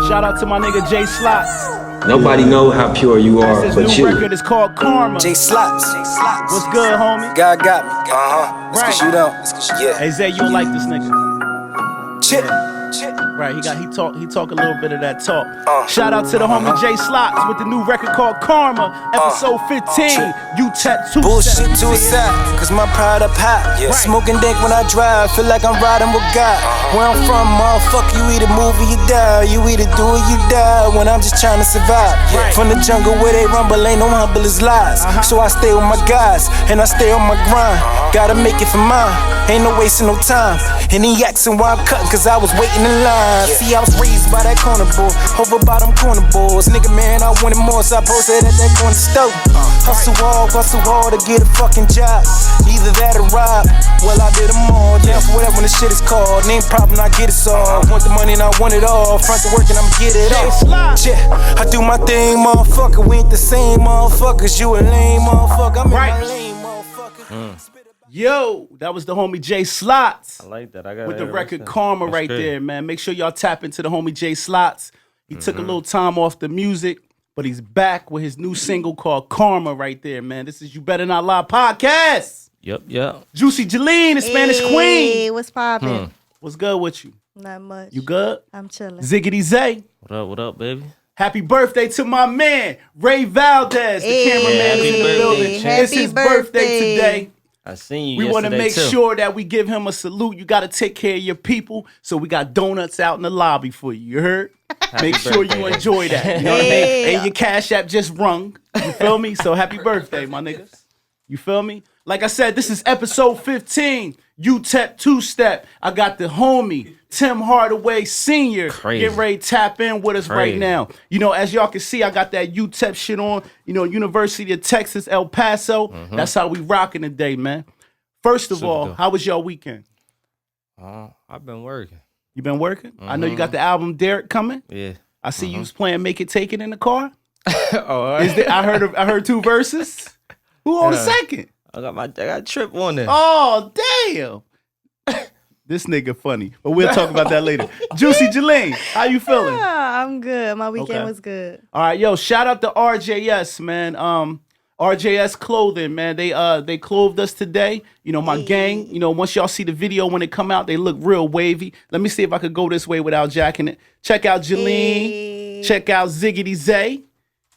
Shout out to my nigga Jay Slots. Nobody know how pure you are, His but new you. record is called Karma. Jay Slots. What's good, homie? God got me. That's Right. cause you don't. Yeah. Hey Zay, you don't like this nigga. Chip. Right, he talk a little bit of that talk. Shout out to the homie Jay Slots with the new record called Karma, episode 15, Utep-Two-Step. Bullshit to a side, cause my pride up high. Right. Smoking dank when I drive, feel like I'm riding with God. Where I'm from, motherfucker, you either move or you die. You either do or you die when I'm just trying to survive. Right. From the jungle where they rumble, ain't no humble as lies. So I stay with my guys, and I stay on my grind. Gotta make it for mine, ain't no wasting no time. And he asking why I'm cutting, cause I was waiting in line. See, I was raised by that corner boy, over by them corner boys. Nigga, man, I wanted more, so I posted at that corner store. Hustle hard to get a fucking job. Either that or rob. Well, I did them all. Down for whatever when the shit is called. Name problem, I get it solved. Want the money and I want it all. Front to work and I'ma get it all. Yeah, I do my thing, motherfucker. We ain't the same motherfuckers. You a lame motherfucker. I'm in my lane, motherfucker. Yo, that was the homie Jay Slots. I like that. I got with it. the record Karma right there, man. Make sure y'all tap into the homie Jay Slots. He took a little time off the music, but he's back with his new single called Karma right there, man. This is You Better Not Lie podcast. Yep. Juicy Jalene, the Spanish Hey, queen. what's poppin'? What's good with you? Not much. You good? I'm chilling. Ziggity Zay. What up, baby? Happy birthday to my man, Ray Valdez, the Hey. cameraman Happy in the birthday, building. champ. It's his Happy birthday birthday. today. I seen you We want to yesterday, make too. sure that we give him a salute. You got to take care of your people. So we got donuts out in the lobby for you. You heard? Make sure you birthday. enjoy that. You know what I mean? And your Cash App just rung. You feel me? So happy birthday, my niggas. You feel me? Like I said, this is episode 15, Utep-Two-Step. I got the homie, Tim Hardaway Sr. Crazy. Getting ready to tap in with us right Crazy. now. You know, as y'all can see, I got that UTEP shit on. You know, University of Texas, El Paso. That's how we rocking today, man. First of Super all, dope. how was your weekend? I've been working. You been working? I know you got the album Derek coming. Yeah. I see you was playing Make It Take It in the car. Oh, Is there, I heard 2 verses. Who on the second? I got Trip on there. Oh, damn. This nigga funny. But we'll talk about that later. Juicy Jalene, how you feeling? Ah, I'm good. My weekend Okay. was good. All right, yo, shout out to RJS, man. RJS Clothing, man. They clothed us today. You know, my gang, you know, once y'all see the video when it come out, they look real wavy. Let me see if I could go this way without jacking it. Check out Jalene. Hey. Check out Ziggity Zay.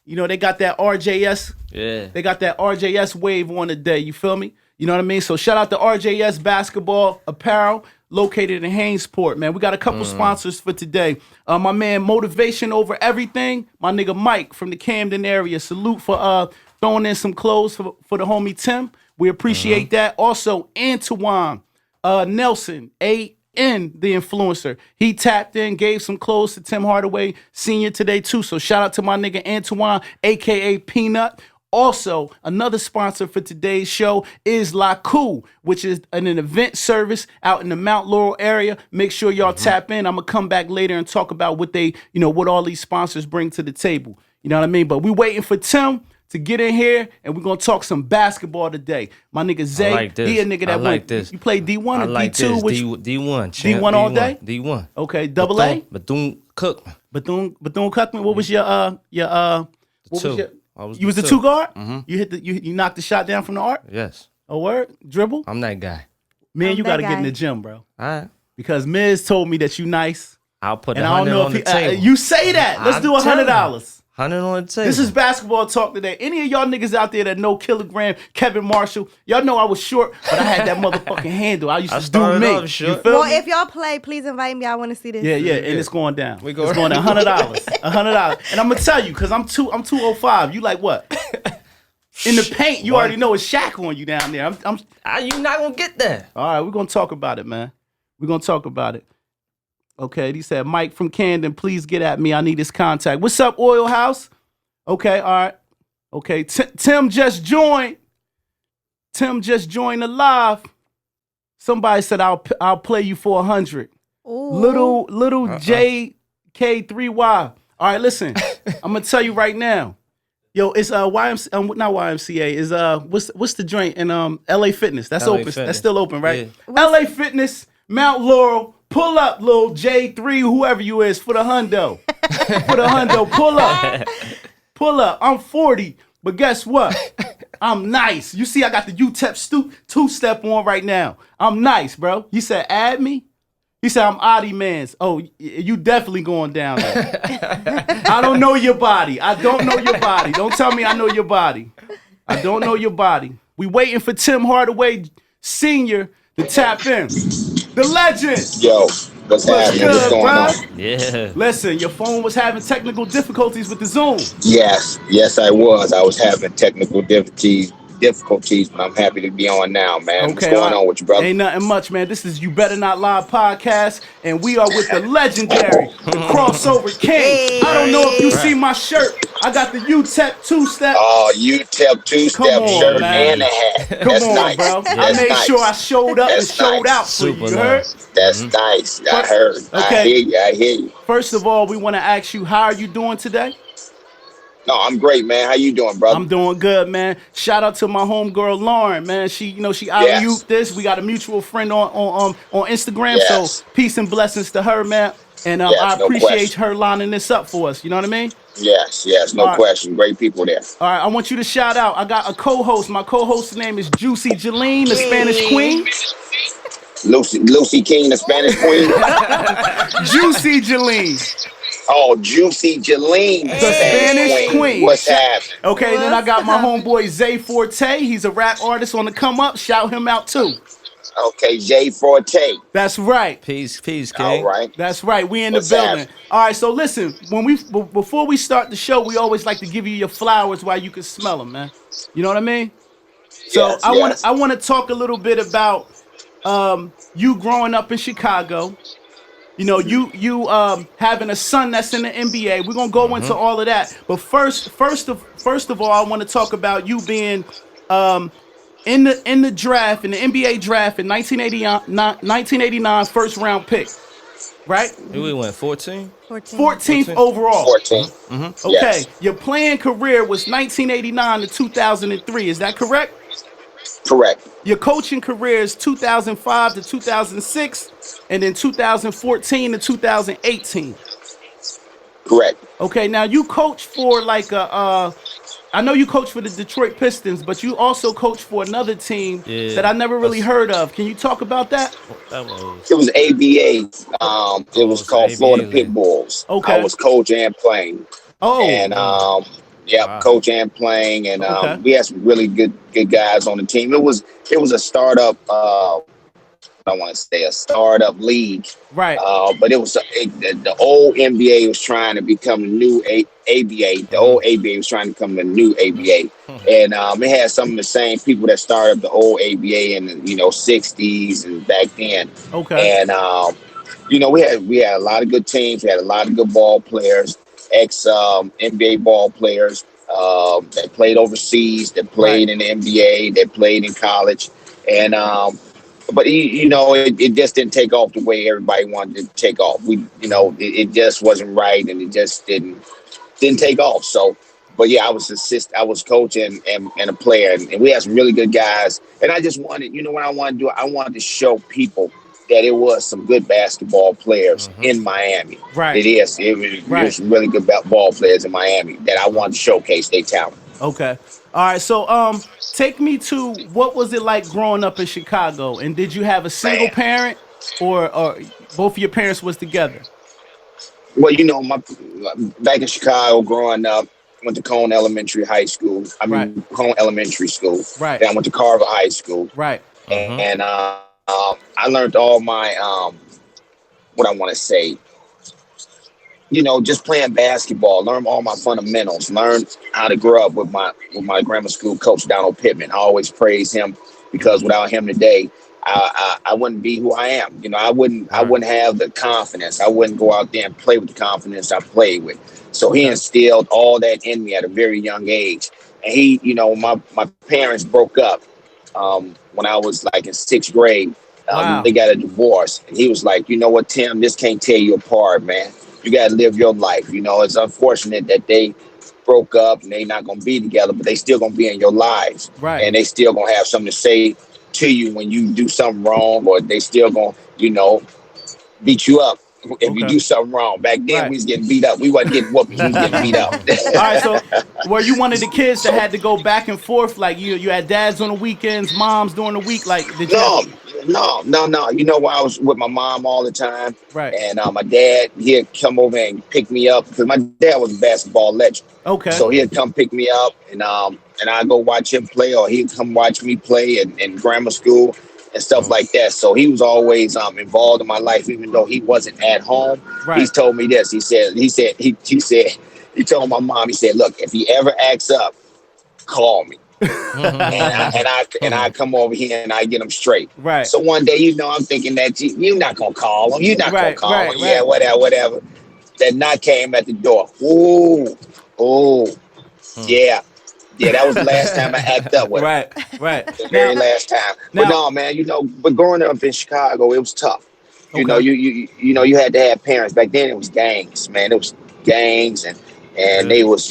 You know, they got that RJS. Yeah. They got that RJS wave on today. You feel me? You know what I mean? So shout out to RJS Basketball Apparel, located in Hainesport, man. We got a couple sponsors for today. My man, Motivation Over Everything. My nigga Mike from the Camden area. Salute for throwing in some clothes for the homie Tim. We appreciate that. Also, Antoine Nelson, A.N., the influencer. He tapped in, gave some clothes to Tim Hardaway Sr. today, too. So shout out to my nigga Antoine, a.k.a. Peanut. Also, another sponsor for today's show is La Coup, which is an event service out in the Mount Laurel area. Make sure y'all tap in. I'm going to come back later and talk about what they, you know, what all these sponsors bring to the table. You know what I mean? But we waiting for Tim to get in here, and we're going to talk some basketball today. My nigga Zay, I like this. he a nigga that I like went. this. You play D1 I or like D2? this. Which, D1, champ. D1 all day? D1. okay, double A? Bethune Cookman. Bethune-Cookman, what was your what was two. your, I was you was the the two. 2 guard? You hit you knocked the shot down from the arc? Yes. A word? Dribble? I'm that guy. Man, I'm you that got to get in guy. the gym, bro. All right. Because Miz told me that you nice. I'll put And I don't 100 know on if the table. you say that. Let's I'm do telling you. $100. 100 on the table. This is basketball talk today. Any of y'all niggas out there that know Kilogram, Kevin Marshall, y'all know I was short, but I had that motherfucking handle. I used to do started me. off You short. feel Well, me? if y'all play, please invite me. I want to see this. Yeah, and it's going down. We go- It's going to $100. $100. And I'm gonna tell you, because I'm 205. You like what? In the paint, you already know it's Shaq on you down there. You not going to get that. All right, we're gonna talk about it, man. We're gonna talk about it. Okay, he said, Mike from Camden, please get at me. I need his contact. What's up, Oil House? Okay, all right. Okay, Tim just joined. Tim just joined the live. Somebody said I'll play you for 100. Ooh. Little JK3Y. All right, listen. I'm gonna tell you right now. Yo, it's YMCA, not YMCA. Is what's the joint in LA Fitness? That's LA open. Fitness. That's still open, right? Yeah. LA Fitness, Mount Laurel. Pull up, little J3, whoever you is, for the hundo. For the hundo, pull up. Pull up. I'm 40, but guess what? I'm nice. You see, I got the Utep-Two-Step on right now. I'm nice, bro. He said, add me. He said, I'm Oddie Mans. Oh, you definitely going down there. I don't know your body. I don't know your body. Don't tell me I know your body. I don't know your body. We waiting for Tim Hardaway Sr. to tap in. The legend. Yo, what's happening? Good, What's going bro? on? Yeah. Listen, your phone was having technical difficulties with the Zoom. Yes, I was. I was having technical difficulties, but I'm happy to be on now, man. What's going on with you, brother? Ain't nothing much, man. This is You Better Not Lie podcast, and we are with the legendary, the crossover king. I don't know if you see my shirt. I got the Utep-Two-Step. Oh, Utep-Two-Step Come on, shirt man. and a hat. Come That's on, nice. bro. I That's made nice. sure I showed up That's and showed nice. out for Super you. You heard? nice. That's nice. I heard. Okay. I hear you. First of all, we want to ask you, how are you doing today? No, I'm great, man. How you doing, brother? I'm doing good, man. Shout out to my homegirl Lauren, man. She alley-ooped this. We got a mutual friend on Instagram, Yes. so peace and blessings to her, man. And Yes, I no appreciate question. her lining this up for us. You know what I mean? Yes, no All right. question. Great people there. All right, I want you to shout out. I got a co-host. My co-host's name is Juicy Jeline, the Spanish Queen. Lucy King, the Spanish queen. Juicy Jeline, Oh, Juicy Jeline, the Spanish queen. What's happening? Okay, then I got my homeboy Zay Forte. He's a rap artist on the come up. Shout him out too. Okay, Jay Forte. That's right. Peace, King. All right. That's right. We in What's the building. happening? All right. So listen, before we start the show, we always like to give you your flowers while you can smell them, man. You know what I mean? So Yes, I want to talk a little bit about you growing up in Chicago. You know, you having a son that's in the NBA. We're gonna go into all of that. But first of all, I want to talk about you being in the draft, in the NBA draft in 1989 first round pick, right? We went 14. 14th overall. 14. Okay, Yes. your playing career was 1989 to 2003. Is that correct? Correct. Your coaching career is 2005 to 2006, and then 2014 to 2018. Correct. Okay, now you coach for I know you coach for the Detroit Pistons, but you also coach for another team Yeah. that I never really heard of. Can you talk about that? That was It was ABA. It was it's called ABA Florida then. Pit Bulls. Okay. I was coach and playing. Oh, And Wow. coach and playing, and Okay. we had some really good guys on the team. It was a startup. I want to say a startup league, right. but it was the old NBA was trying to become the new ABA. The old ABA was trying to become the new ABA, and it had some of the same people that started up the old ABA in the 60s and back then. Okay. And we had a lot of good teams. We had a lot of good ball players, ex NBA ball players that played overseas, that played in the NBA, that played in college, and but it just didn't take off the way everybody wanted it to take off. It just wasn't right, and it just didn't take off. So, but yeah, I was coaching and a player, and we had some really good guys. And I just wanted, what I wanted to do, I wanted to show people that it was some good basketball players in Miami. Right. It was some really good ball players in Miami that I wanted to showcase their talent. Okay. All right. So, take me to what was it like growing up in Chicago, and did you have a single Man. parent, or both of your parents was together? Well, back in Chicago, growing up, went to Cone Elementary High School. Cone Elementary School. Right. Then I went to Carver High School, Right. and I learned all my what I want to say. Just playing basketball, learn all my fundamentals, learn how to grow up with my grammar school coach, Donald Pittman. I always praise him because without him today, I wouldn't be who I am. I wouldn't have the confidence. I wouldn't go out there and play with the confidence I played with. So he instilled all that in me at a very young age. And he, my parents broke up when I was like in 6th grade. Wow. They got a divorce, and he was like, "You know what, Tim? This can't tear you apart, man. You got to live your life. It's unfortunate that they broke up and they not going to be together, but they still going to be in your lives. Right. And they still going to have something to say to you when you do something wrong, or they still going to, beat you up if you do something wrong. Back then, we was getting beat up. We wasn't getting whoopings. We was getting beat up. All right, so were you one of the kids that had to go back and forth? Like you had dads on the weekends, moms during the week? Like did you No. You know why I was with my mom all the time? Right. And my dad, he'd come over and pick me up because my dad was a basketball legend. Okay. So he'd come pick me up and I'd go watch him play, or he'd come watch me play in grammar school and stuff like that. So he was always involved in my life, even though he wasn't at home. Right. He's told me this. He told my mom, he said, look, if he ever acts up, call me. and I come over here and I get him straight. Right. So one day, I'm thinking that you're not gonna call him. You're not gonna call him. Yeah, whatever. That knock came at the door. Yeah. Yeah, that was the last time I acted up with him. Right. The very last time. But no, man, but growing up in Chicago, it was tough. You know, you had to have parents. Back then it was gangs, man. It was gangs and they was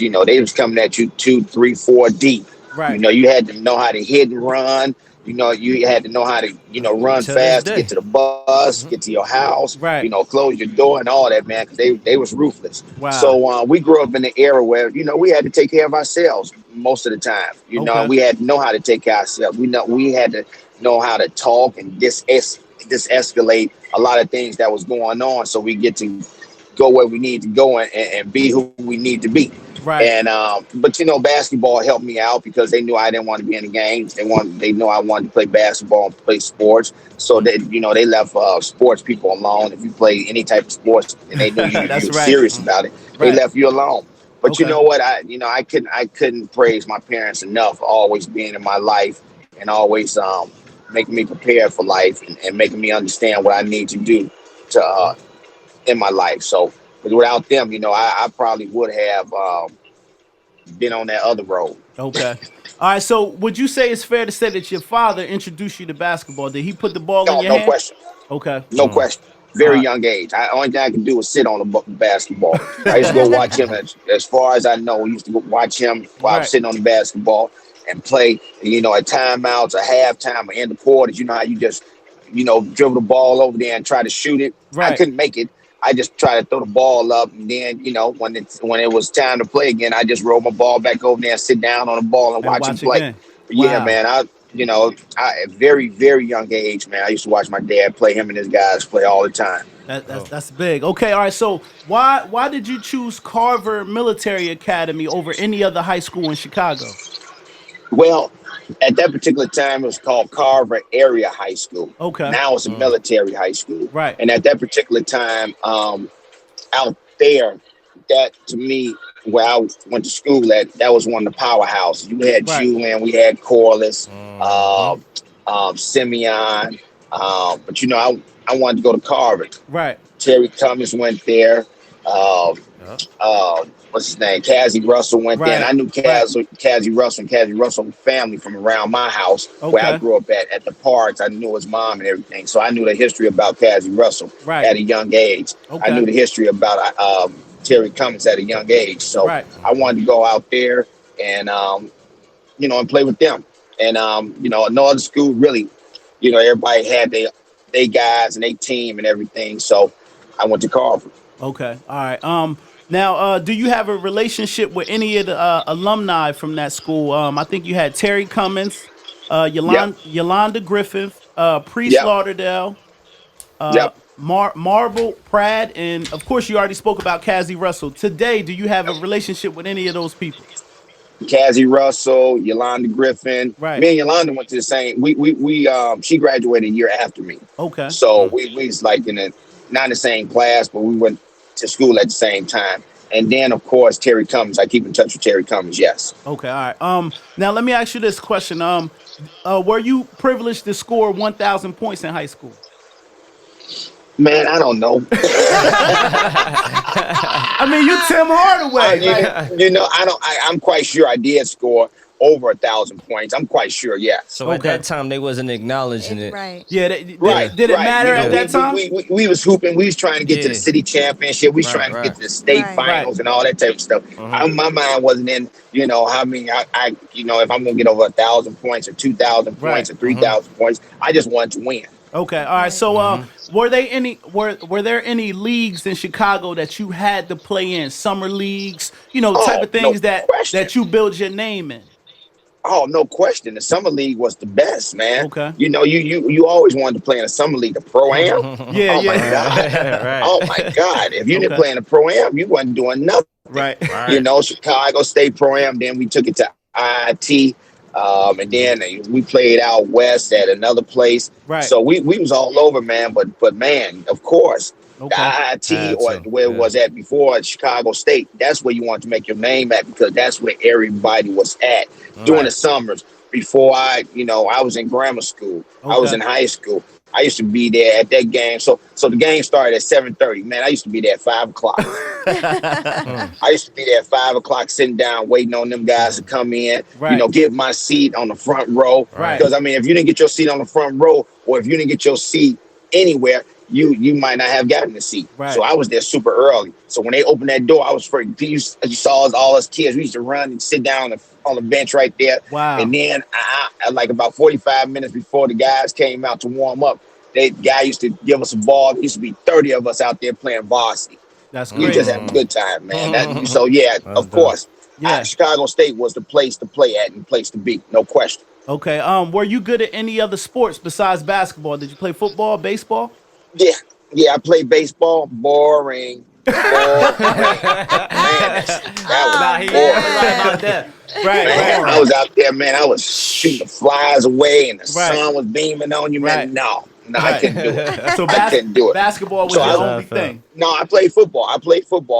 coming at you 2, 3, 4 deep. Right. You had to know how to hit and run. You had to know how to, run fast to get to the bus, get to your house, close your door and all that, man, because they was ruthless. Wow. So we grew up in an era where, we had to take care of ourselves most of the time. We had to know how to take care of ourselves. We had to know how to talk and escalate a lot of things that was going on so we get to go where we need to go and be who we need to be. Right. And but basketball helped me out because they knew I didn't want to be in the games. They knew I wanted to play basketball and play sports. So they left sports people alone. If you play any type of sports and they knew you were serious about it, they left you alone. But you know what? I couldn't praise my parents enough for always being in my life and always making me prepared for life and making me understand what I need to do to in my life. So without them, I probably would have been on that other road. Okay. All right. So would you say it's fair to say that your father introduced you to basketball? Did he put the ball in your hand? No question. Okay. No question. Very young age. Only thing I could do was sit on the basketball. I used to go watch him as far as I know. I used to go watch him while I was sitting on the basketball and play, at timeouts or halftime or in the quarters. You know how you just, dribble the ball over there and try to shoot it. Right. I couldn't make it. I just tried to throw the ball up, and then when it was time to play again, I just roll my ball back over there and sit down on the ball and watch him play. Again. Yeah, man. I at very, very young age, man, I used to watch my dad play. Him and his guys play all the time. That's big. Okay, all right. So why did you choose Carver Military Academy over any other high school in Chicago? Well, at that particular time, it was called Carver Area High School. Okay. Now it's a military high school. Right. And at that particular time, out there, that to me, where I went to school at, that was one of the powerhouses. You had Julian, we had Corliss, Simeon, but I wanted to go to Carver. Right. Terry Cummings went there. What's his name? Cassie Russell went there. And I knew Cassie Russell and Cassie Russell family from around my house where I grew up at the parks. I knew his mom and everything. So I knew the history about Cassie Russell at a young age. I knew the history about Terry Cummings at a young age. So I wanted to go out there and, and play with them. And, no other school really, everybody had their guys and their team and everything. So I went to Carver. Okay. All right. Now, do you have a relationship with any of the alumni from that school? I think you had Terry Cummings, Yolanda Griffith, Priest Lauderdale, Marble Pratt, and of course you already spoke about Cassie Russell. Today, do you have a relationship with any of those people? Cassie Russell, Yolanda Griffin. Right. Me and Yolanda went to the same. She graduated a year after me. Okay. So we was like not in the same class, but we went to school at the same time. And then, of course, Terry Cummings. I keep in touch with Terry Cummings, yes. Okay, all right. Now, let me ask you this question. Were you privileged to score 1,000 points in high school? Man, I don't know. I mean, you Tim Hardaway. I'm quite sure I did score over 1,000 points. I'm quite sure, yeah. So at that time, they wasn't acknowledging it. Right. Yeah. Did it matter at that time? We was hooping. We was trying to get to the city championship. We was trying to get to the state finals and all that type of stuff. My mind wasn't in, how many, if I'm going to get over 1,000 points or 2,000 points or 3,000 points. I just wanted to win. Okay, all right. So, were there any leagues in Chicago that you had to play in? Summer leagues, type Oh, of no things that question. you build your name in. Oh, no question. The summer league was the best, man. Okay. You always wanted to play in a summer league, the pro am. Yeah, Oh my yeah. God. Right. Oh my God. If you didn't Okay. play in the pro am, you wasn't doing nothing. Right. Chicago State Pro Am. Then we took it to IIT, and then we played out west at another place. Right. So we was all over, man. But man, of course, Okay. the IIT Had or to, where it yeah. was at before at Chicago State. That's where you want to make your name at because that's where everybody was at during the summers. Before I was in grammar school. I was Okay. in high school. I used to be there at that game. So the game started at 7:30. Man, I used to be there at 5 o'clock. I used to be there at 5 o'clock, sitting down, waiting on them guys to come in. Right. Get my seat on the front row. Right. Because if you didn't get your seat on the front row, or if you didn't get your seat anywhere, you might not have gotten the seat. Right. So I was there super early. So when they opened that door, I was afraid. You saw us, all us kids. We used to run and sit down on the bench right there. Wow. And then like about 45 minutes before the guys came out to warm up, the guy used to give us a ball. There used to be 30 of us out there playing varsity. That's We great. just had a good time, man. Of dope. course. Yeah. Chicago State was the place to play at and place to be. No question. Okay. Were you good at any other sports besides basketball? Did you play football, baseball? Yeah, I played baseball. Boring. Man, that was boring. Right about that. Man, I was out there, man. I was shooting the flies away, and the Right. sun was beaming on you, man. Right. No, I couldn't do it. So I couldn't do it. basketball was So your I- only thing. No, I played football. I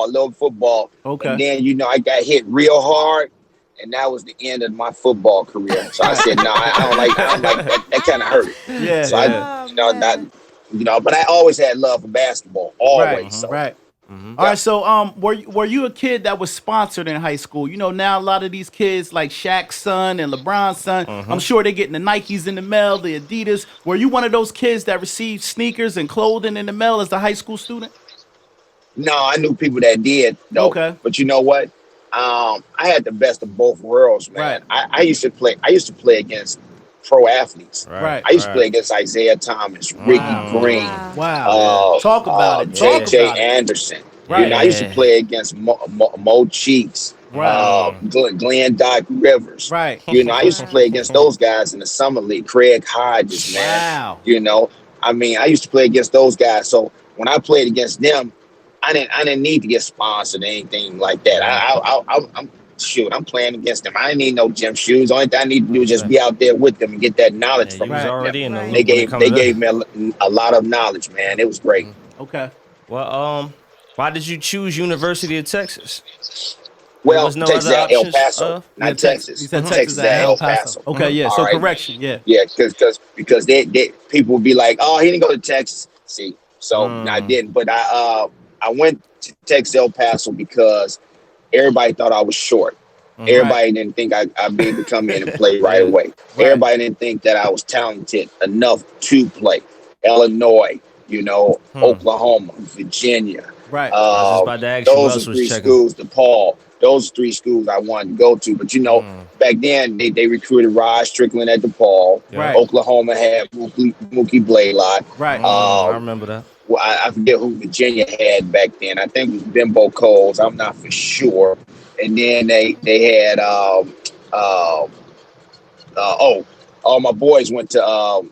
loved football. Okay. And then, I got hit real hard, and that was the end of my football career. So I said, no, I don't like that. That kind of hurt. Yeah. So man. but I always had love for basketball, always. Right. So. Right. All right, so were you a kid that was sponsored in high school? Now a lot of these kids like Shaq's son and LeBron's son, I'm sure they're getting the Nikes in the mail, the Adidas. Were you one of those kids that received sneakers and clothing in the mail as a high school student? No, I knew people that did, though. Okay. But you know what? I had the best of both worlds, man. Right. I used to play against pro athletes. Right. I used to play against Isaiah Thomas, Ricky Green, Wow. Talk about it. Talk J.J. about it. Anderson. Right. I used to play against Mo Cheeks, Right. Glenn Doc Rivers. Right. I used to play against those guys in the summer league. Craig Hodges, man. Wow. I used to play against those guys. So when I played against them, I didn't need to get sponsored or anything like that. I'm playing against them. I didn't need no gym shoes. Only thing I need to do is just be out there with them and get that knowledge from You was them. already in the They loop when it gave come to me a lot of knowledge, man. It was great. Okay. Well, why did you choose University of Texas? Well, was no Texas other at El options, Paso, not Texas. You said Texas at El Paso. Okay, yeah. All So right. correction, yeah. Yeah, because they people would be like, oh, he didn't go to Texas. See, so I didn't. But I went to Texas El Paso because everybody thought I was short. Everybody didn't think I'd be able to come in and play right away. Everybody didn't think that I was talented enough to play. Illinois, Oklahoma, Virginia. Right. I was just about to ask you who Those else are was three checking. schools, DePaul. Those 3 schools I wanted to go to. But, back then they recruited Rod Strickland at DePaul. Right. Oklahoma had Mookie Blaylock. Right. I remember that. Well, I forget who Virginia had back then. I think it was Bimbo Coles. I'm not for sure. And then they had all my boys went to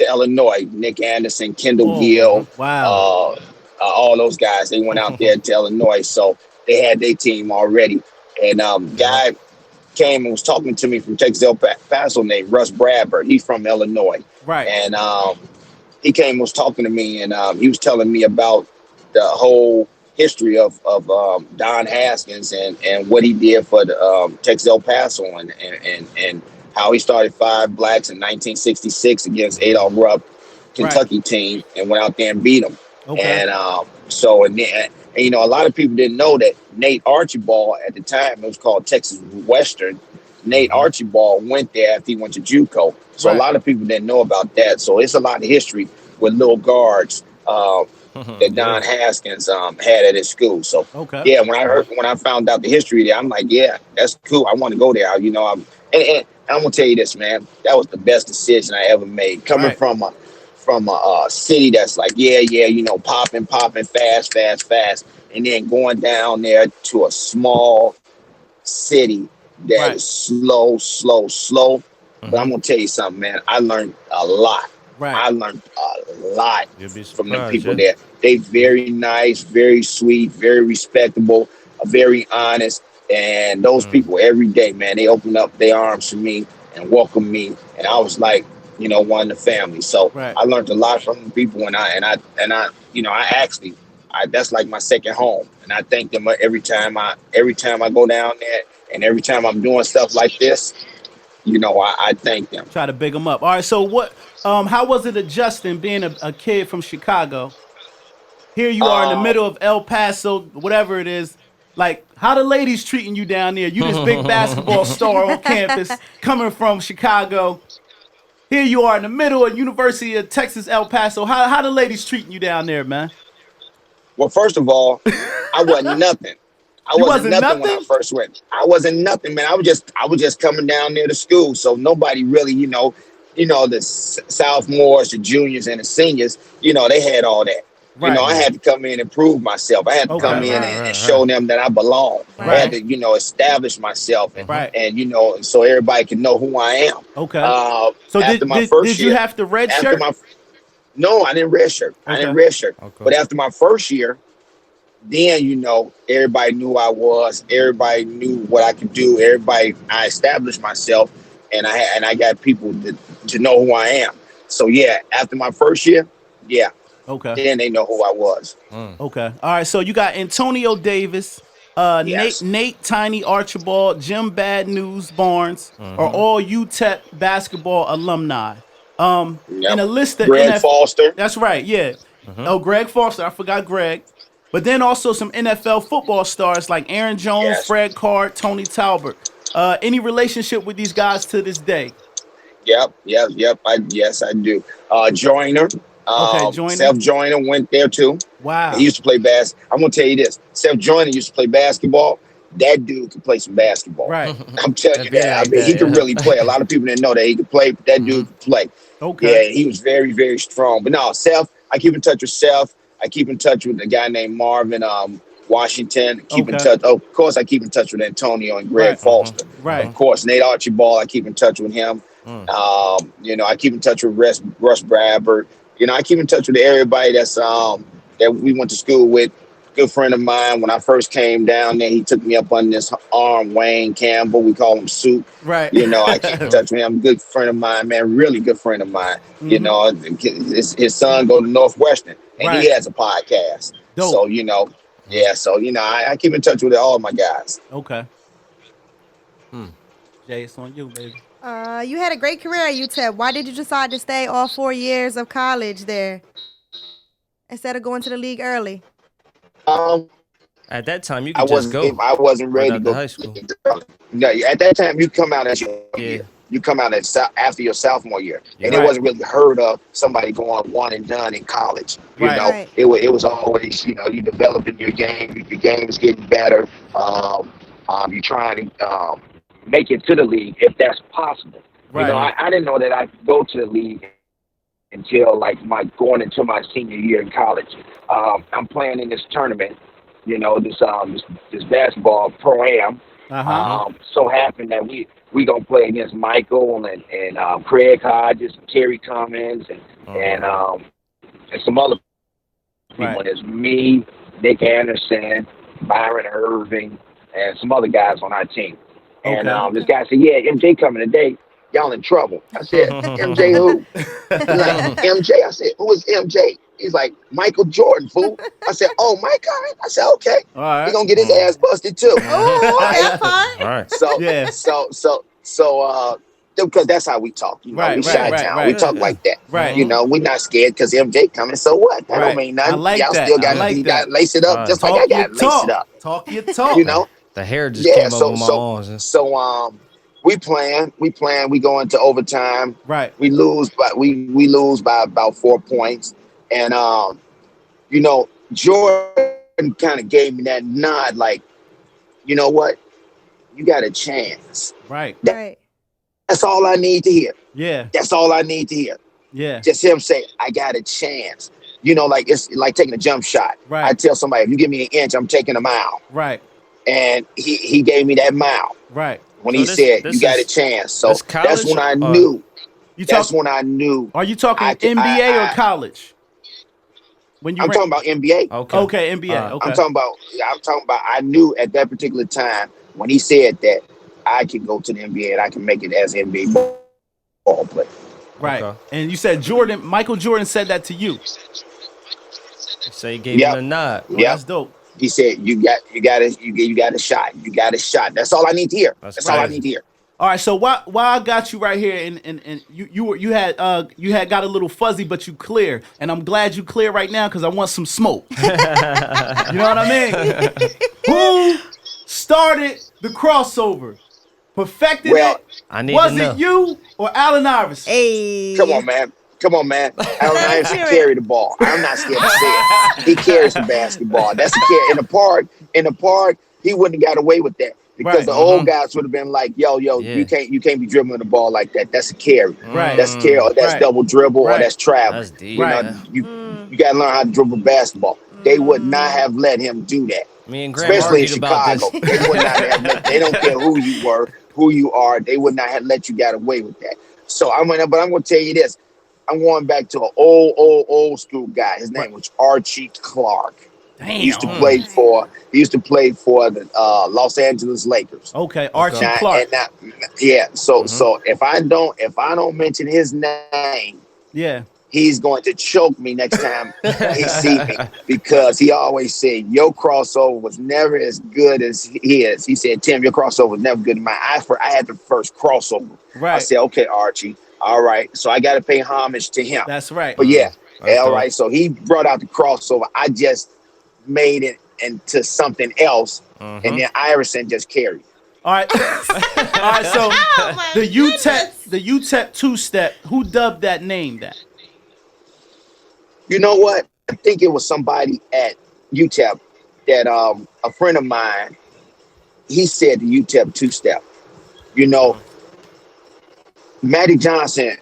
Illinois. Nick Anderson, Kendall Gill. Wow. All those guys. They went out there to Illinois, so they had their team already. And guy came and was talking to me from Texas El Paso named Russ Bradford. He's from Illinois. Right. And he came and was talking to me, and he was telling me about the whole history of Don Haskins and what he did for the Texas El Paso and how he started 5 blacks in 1966 against Adolph Rupp Kentucky team and went out there and beat them. Okay. And a lot of people didn't know that Nate Archibald at the time, it was called Texas Western. Nate Archibald went there after he went to JUCO. So a lot of people didn't know about that. So it's a lot of history with little guards that Don Haskins had at his school. So yeah, when I found out the history there, I'm like, yeah, that's cool. I want to go there. And I'm gonna tell you this, man. That was the best decision I ever made. Coming from from a city that's like, popping, fast, and then going down there to a small city that is slow. But I'm gonna tell you something, man. I learned a lot. I learned a lot from the people there. They very nice, very sweet, very respectable, very honest. And those people every day, man, they open up their arms to me and welcome me. And I was like, one of the family. So I learned a lot from the people, and I that's like my second home. And I thank them every time I go down there, and every time I'm doing stuff like this, I thank them. Try to big them up. All right. So how was it adjusting being a kid from Chicago? Here you are in the middle of El Paso, whatever it is. Like, how the ladies treating you down there? You this big basketball star on campus coming from Chicago. Here you are in the middle of University of Texas, El Paso. How the ladies treating you down there, man? Well, first of all, I wasn't nothing. I wasn't nothing when I first went. I wasn't nothing, man. I was just coming down there to school. So nobody really, the sophomores, the juniors, and the seniors, they had all that. I had to come in and prove myself. I had to come in and show them that I belong. I had to, establish myself and so everybody can know who I am. Okay. So did you have to red shirt? No, I didn't red shirt. I didn't red shirt. Okay. But after my first year, then, everybody knew who I was. Everybody knew what I could do. I established myself, and I got people to know who I am. So yeah, after my first year, yeah. Okay. Then they know who I was. Okay. All right. So you got Antonio Davis, yes. Nate Tiny Archibald, Jim Bad News Barnes are all UTEP basketball alumni. In a list of Greg Foster. That's right. Yeah. Oh, Greg Foster. I forgot Greg. But then also some NFL football stars like Aaron Jones, Fred Carr, Tony Talbot. Any relationship with these guys to this day? Yep. Yes, I do. Joyner. Joyner. Seth Joyner went there too. Wow. He used to play basketball. I'm gonna tell you this. Seth Joyner used to play basketball. That dude could play some basketball. Right. I'm telling you that. He could really play. A lot of people didn't know that he could play, but that dude could play. Okay. Yeah, he was very, very strong. But no, Seth, I keep in touch with Seth. I keep in touch with a guy named Marvin Washington. Keep in touch. Oh, of course, I keep in touch with Antonio and Greg Foster. Right. Of course, Nate Archibald, I keep in touch with him. I keep in touch with Russ Bradford. I keep in touch with everybody that's that we went to school with. Good friend of mine. When I first came down there, he took me up on this arm, Wayne Campbell. We call him Soup. Right. I keep in touch with him. Good friend of mine, man. Really good friend of mine. His son go to Northwestern, and he has a podcast. Dope. So, I keep in touch with all my guys. Okay. Jay, it's on you, baby. You had a great career at UTEP. Why did you decide to stay all 4 years of college there instead of going to the league early? At that time, you could just go. I wasn't ready to go to high school. No, at that time, you come out as your year. You come out after your sophomore year, and it wasn't really heard of somebody going one and done in college. It was always you developing your game. Your game is getting better. You're trying to make it to the league if that's possible. Right. I didn't know that I could go to the league until going into my senior year in college. I'm playing in this tournament, this basketball pro-am. So happened that we gonna play against Michael and Craig Hodges, and Terry Cummins, and some other people. Right. There's me, Nick Anderson, Byron Irving, and some other guys on our team. And this guy said, "Yeah, MJ coming today. Y'all in trouble." I said, "MJ who?" He's like, "MJ." I said, "Who is MJ?" He's like, "Michael Jordan, fool." I said, "Oh, my God." I said, "Okay." All right. He's going to get his ass busted, too. Oh, that's fine. All right. So, because that's how we talk. We Chi-Town. We talk like that. Right. We're not scared because MJ coming, so what? That don't mean nothing. Y'all still got to lace it up just like I got to lace it up. Talk your talk. The hair just came up on my arms. So, we playing, we go into overtime. Right. We lose, but we lose by about 4 points. And, Jordan kind of gave me that nod, like, you know what? You got a chance. Right. That's all I need to hear. Yeah. That's all I need to hear. Yeah. Just him say, I got a chance. You know, like it's like taking a jump shot. Right. I tell somebody, if you give me an inch, I'm taking a mile. Right. And he gave me that mile Right. when So he said, this you got a is- chance. So this that's college when I or- knew. You That's talk, when I knew. Are you talking NBA or college? When you I'm talking about NBA. Okay, NBA. Okay. I'm talking about. I knew at that particular time when he said that I can go to the NBA and I can make it as an NBA ball player. Right. Okay. And you said Michael Jordan said that to you. So he gave him a nod. Well, that's dope. He said, you got a shot. You got a shot. That's all I need to hear. That's all I need to hear. All right, so why I got you right here, and you had got a little fuzzy, but you clear, and I'm glad you clear right now because I want some smoke. You know what I mean? Who started the crossover? Perfected Well, it? I need Was to know. it you or Allen Iverson? Hey. Come on, man. Allen Iverson carry the ball. I'm not scared to say it. He carries the basketball. That's a carry. In the park, he wouldn't have got away with that. Because Right. the old guys would have been like, yo, Yeah. you can't be dribbling the ball like that. That's a carry. Right. That's a carry, or that's Right. double dribble, or Right. that's traveling. That's deep. You know, Right. you gotta learn how to dribble basketball. They would not have let him do that. Me and Graham Especially in argued about Chicago. this. They would not have they don't care who you were, who you are, they would not have let you get away with that. So I'm gonna tell you this. I'm going back to an old school guy. His name was Archie Clark. Damn. He used to play for the Los Angeles Lakers. Okay, Archie Now- Clark. and now- yeah. So if I don't mention his name, Yeah. he's going to choke me next time he see me, because he always said your crossover was never as good as his. He said, Tim, your crossover was never good as mine. I had the first crossover. Right. I said, okay, Archie. All right. So I got to pay homage to him. That's right. But yeah, That's all dope. right. So he brought out the crossover. I just made it into something else, and then Iverson just carried. All right. All right, so Oh, my the goodness. Utep-Two-Step, who dubbed that name that? You know what? I think it was somebody at UTEP that a friend of mine, he said the Utep-Two-Step. You know, Magic Johnson.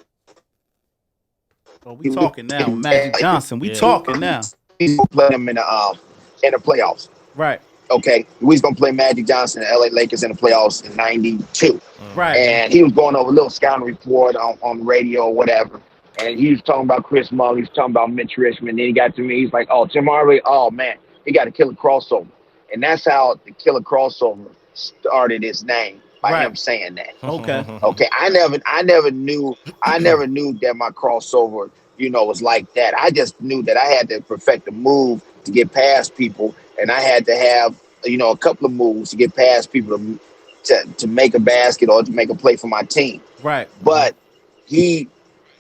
Oh, we talking now. Magic Johnson. We Yeah. talking now. He's gonna play him in the playoffs. Right. Okay, we was gonna play Magic Johnson and LA Lakers in the playoffs in '92. Right. And he was going over a little scouting report on the radio or whatever. And he was talking about Chris Mullin. He was talking about Mitch Richmond. Then he got to me. He's like, oh, Tim Hardaway. Oh, man, he got to kill a crossover. And that's how the killer crossover started his name, by Right. him saying that. Okay. Okay, I never knew that my crossover, was like that. I just knew that I had to perfect a move to get past people, and I had to have, a couple of moves to get past people to make a basket or to make a play for my team. Right. But he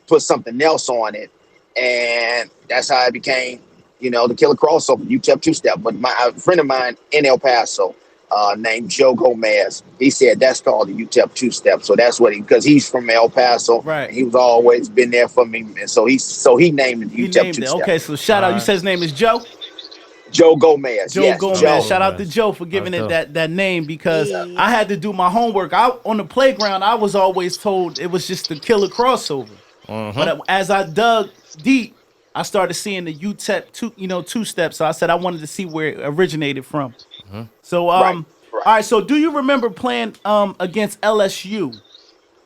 put something else on it, and that's how it became, the killer crossover, Utep-Two-Step. But a friend of mine in El Paso, named Joe Gomez, he said that's called the Utep-Two-Step. So that's what because he's from El Paso, Right. and he was always been there for me, and so he named it the He named it. Utep-Two-Step. Okay, so shout out. You said his name is Joe? Joe Gomez. Joe Yes, Gomez. Joe. Shout out to Joe for giving That's it that name because Yeah. I had to do my homework. On the playground, I was always told it was just the killer crossover. But as I dug deep, I started seeing the Utep-Two-Step. So I said I wanted to see where it originated from. So Right. all right. So do you remember playing against LSU?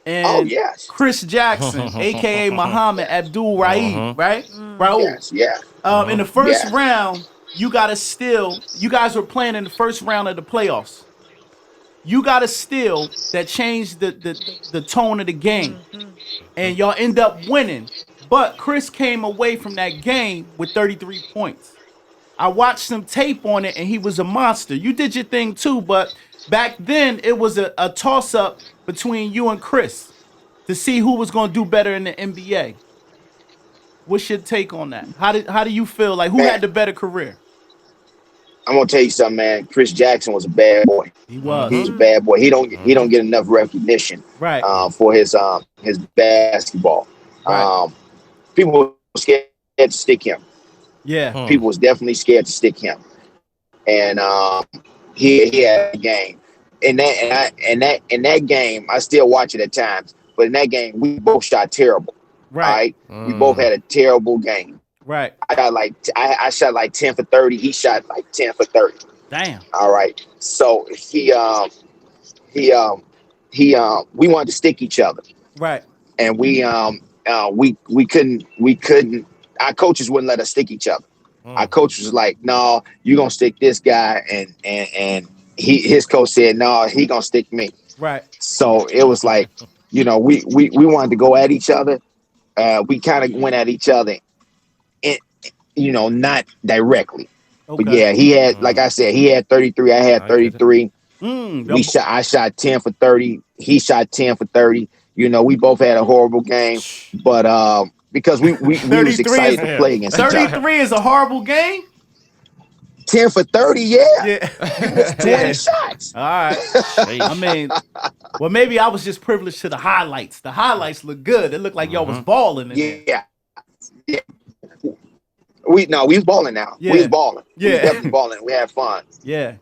And Oh, yes. Chris Jackson, aka Muhammad Abdul Raid, right? Raul. Yes, yeah. In the first Yeah. round, you got a steal. You guys were playing in the first round of the playoffs. You got a steal that changed the tone of the game, and y'all end up winning. But Chris came away from that game with 33 points. I watched some tape on it, and he was a monster. You did your thing too, but back then it was a toss-up between you and Chris to see who was going to do better in the NBA. What's your take on that? How do you feel? Like, who Man. had the better career? I'm gonna tell you something, man. Chris Jackson was a bad boy. He was. He was a bad boy. He don't get enough recognition Right. for his basketball. Right. People were scared to stick him. Yeah. People was definitely scared to stick him, and he had a game. In that game, I still watch it at times. But in that game, we both shot terrible. Right. All right. We both had a terrible game. Right. I got like I shot like 10 for 30. He shot like 10 for 30. Damn. All right. So we wanted to stick each other. Right. And we couldn't our coaches wouldn't let us stick each other. Our coach was like, no, you're gonna stick this guy, and his coach said, no, he gonna stick me. Right. So it was like, we wanted to go at each other. We kind of went at each other, not directly. Okay. But yeah, he had, like I said, he had 33. I had 33. I shot 10 for 30. He shot 10 for 30. We both had a horrible game, but because we was excited to play against each other. 33 is a horrible game. 10 for 30, yeah. Yeah. 20 shots. All right. I mean, well, maybe I was just privileged to the highlights. The highlights look good. It looked like y'all was balling in there. Yeah. We was balling now. Yeah. We was balling. Yeah. We was definitely balling. We had fun. Yeah.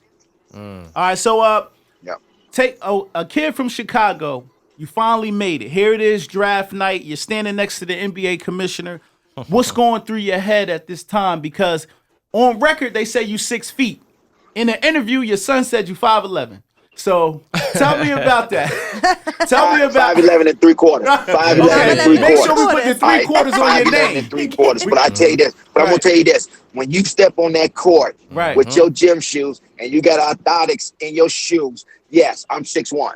All right. So, Yep. take a kid from Chicago. You finally made it. Here it is, draft night. You're standing next to the NBA commissioner. What's going through your head at this time? Because on record, they say you 6 feet. In an interview, your son said you 5'11". So tell me about that. Tell me about 5'11" and 3/4. 5'11" and 3/4. Make sure we put the 3/4 on your 5'11" name. and 3/4. But I tell you this. But I'm gonna tell you this. When you step on that court with your gym shoes and you got orthotics in your shoes, yes, I'm 6'1".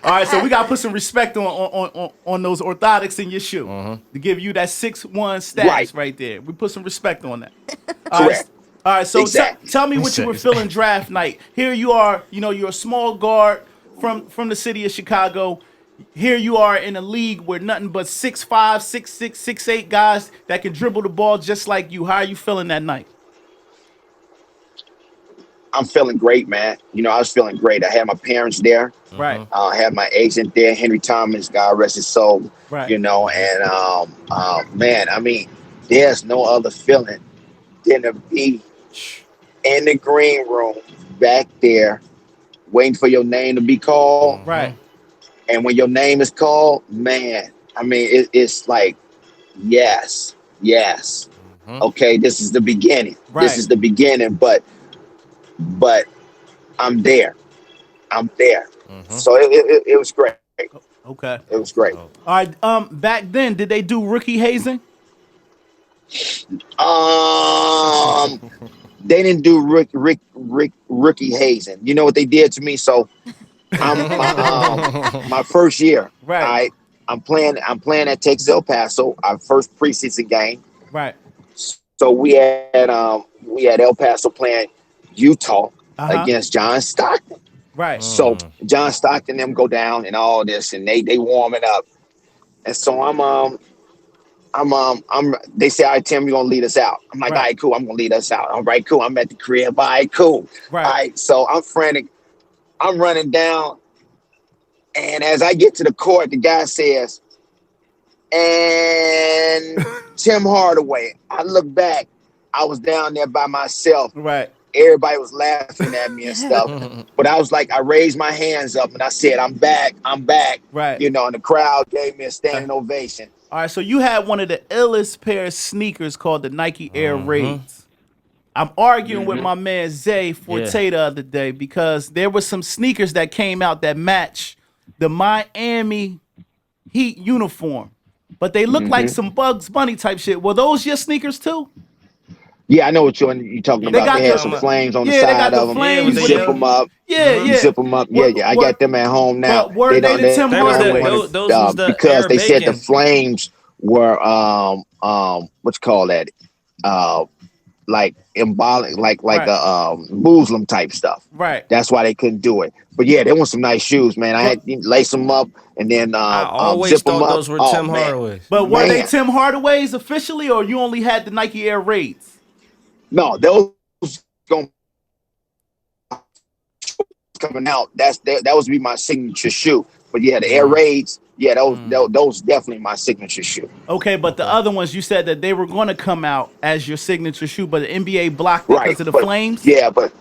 All right, so we gotta put some respect on those orthotics in your shoe to give you that 6'1" status right there. We put some respect on that. Correct. All right, so Exactly. tell me what you were feeling draft night. Here you are, you're a small guard from the city of Chicago. Here you are in a league where nothing but 6'5", 6'6", 6'8" guys that can dribble the ball just like you. How are you feeling that night? I'm feeling great, man. I was feeling great. I had my parents there. Right. I had my agent there, Henry Thomas, God rest his soul. Right. And man, I mean, there's no other feeling than to be in the green room back there waiting for your name to be called. Right. And when your name is called, man, I mean, it's like, yes. Okay, this is the beginning. Right. This is the beginning, but I'm there. So it was great. Okay. It was great. All right. Back then, did they do rookie hazing? They didn't do rookie hazing. You know what they did to me? So my first year, right? I'm playing at Texas El Paso, our first preseason game. Right. So we had El Paso playing Utah against John Stockton. Right. So John Stockton them go down and all this, and they warming up, and so they say, all right, Tim, you're gonna lead us out. I'm like, all right, cool, I'm gonna lead us out. All right, cool, I'm at the crib. All right, cool. Right. All right, so I'm frantic. I'm running down, and as I get to the court, the guy says, and Tim Hardaway. I look back, I was down there by myself. Right. Everybody was laughing at me and stuff. But I was like, I raised my hands up and I said, I'm back. Right. And the crowd gave me a standing ovation. All right, so you had one of the illest pair of sneakers called the Nike Air Raids. I'm arguing with my man Zay Forte the other day because there were some sneakers that came out that match the Miami Heat uniform, but they look like some Bugs Bunny type shit. Were those your sneakers too? Yeah, I know what you're talking about. They had some flames on the side of them. Flames, you zip them up. You zip them up. Yeah. I got them at home now. Were they the Tim Hardaway? Those was the because they said bacon. the flames were what you call that? Like embolic, like a Muslim type stuff. Right. That's why they couldn't do it. But yeah, they want some nice shoes, man. I had to lace them up and then I always zip them thought up. those were Tim Hardaways. But were they Tim Hardaways officially, or you only had the Nike Air Raids? No, those going coming out. That was be my signature shoe. But yeah, the Air Raids. Yeah, those definitely my signature shoe. Okay, but the other ones, you said that they were going to come out as your signature shoe, but the NBA blocked it because of the flames? Yeah, but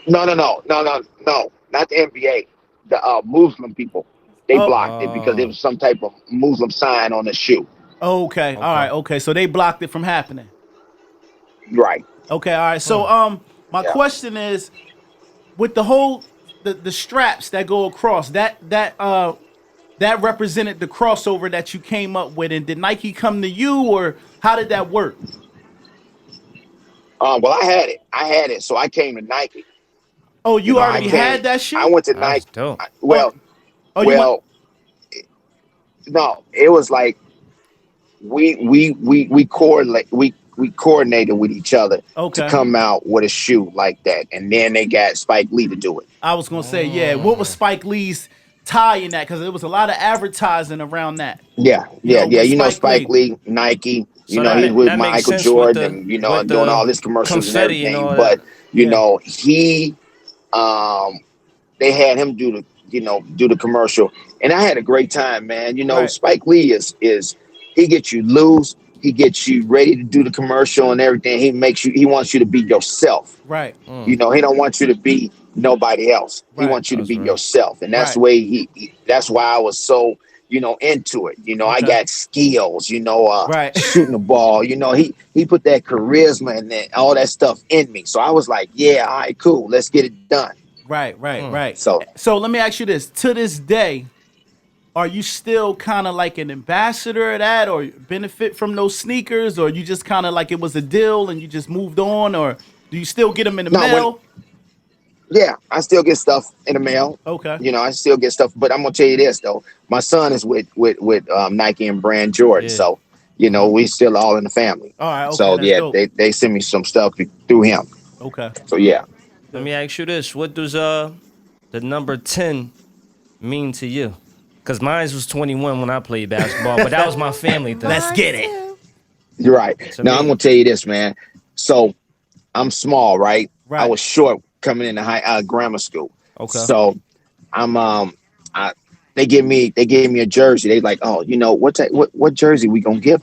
no, not the NBA. The Muslim people, They blocked it because there was some type of Muslim sign on the shoe. Okay. All right. Okay. So they blocked it from happening. Right. Okay. All right. So my Yeah. question is, with the whole the straps that go across that represented the crossover that you came up with, and did Nike come to you, or how did that work? Well, I had it, so I came to Nike. Oh, you I already came- had that shit? I went to That's Nike. dope. Well, Oh, you went- no, it was like we coordinated with each other Okay. to come out with a shoe like that, and then they got Spike Lee to do it. I was gonna say, yeah. What was Spike Lee's tie in that? Because there was a lot of advertising around that. Yeah. with You know Spike Spike Lee, Nike. So You know that he's ma- with that makes Michael sense Jordan, with and with doing all his commercials and confetti everything. and all But that. you know he, they had him do the commercial, and I had a great time, man. You know Right. Spike Lee is he gets you loose, he gets you ready to do the commercial and everything. He wants you to be yourself. Right. You know, he don't want you to be nobody else. He Right. wants you to That's be right. yourself, and that's Right. the way that's why I was so into it. I Okay. got skills. Right. Shooting the ball. He put that charisma and all that stuff in me. So I was like, yeah, all right, cool, let's get it done. Right. Right. So So let me ask you this: to this day, are you still kind of like an ambassador of that, or benefit from those sneakers, or you just kind of like it was a deal and you just moved on, or do you still get them in the No, mail? yeah, I still get stuff in the mail. Okay. I still get stuff, but I'm gonna tell you this though: my son is with Nike and Brand Jordan, Yeah. so we still all in the family. All right. Okay, So that's yeah, dope. they send me some stuff through him. Okay. So yeah. Let me ask you this: what does the number 10 mean to you? Because mine was 21 when I played basketball, but that was my family thing. Let's get it. You're right. To Now me- I'm gonna tell you this, man. So I'm small, right? Right. I was short coming into grammar school. Okay. So I'm they gave me a jersey. They like, oh, what jersey we gonna give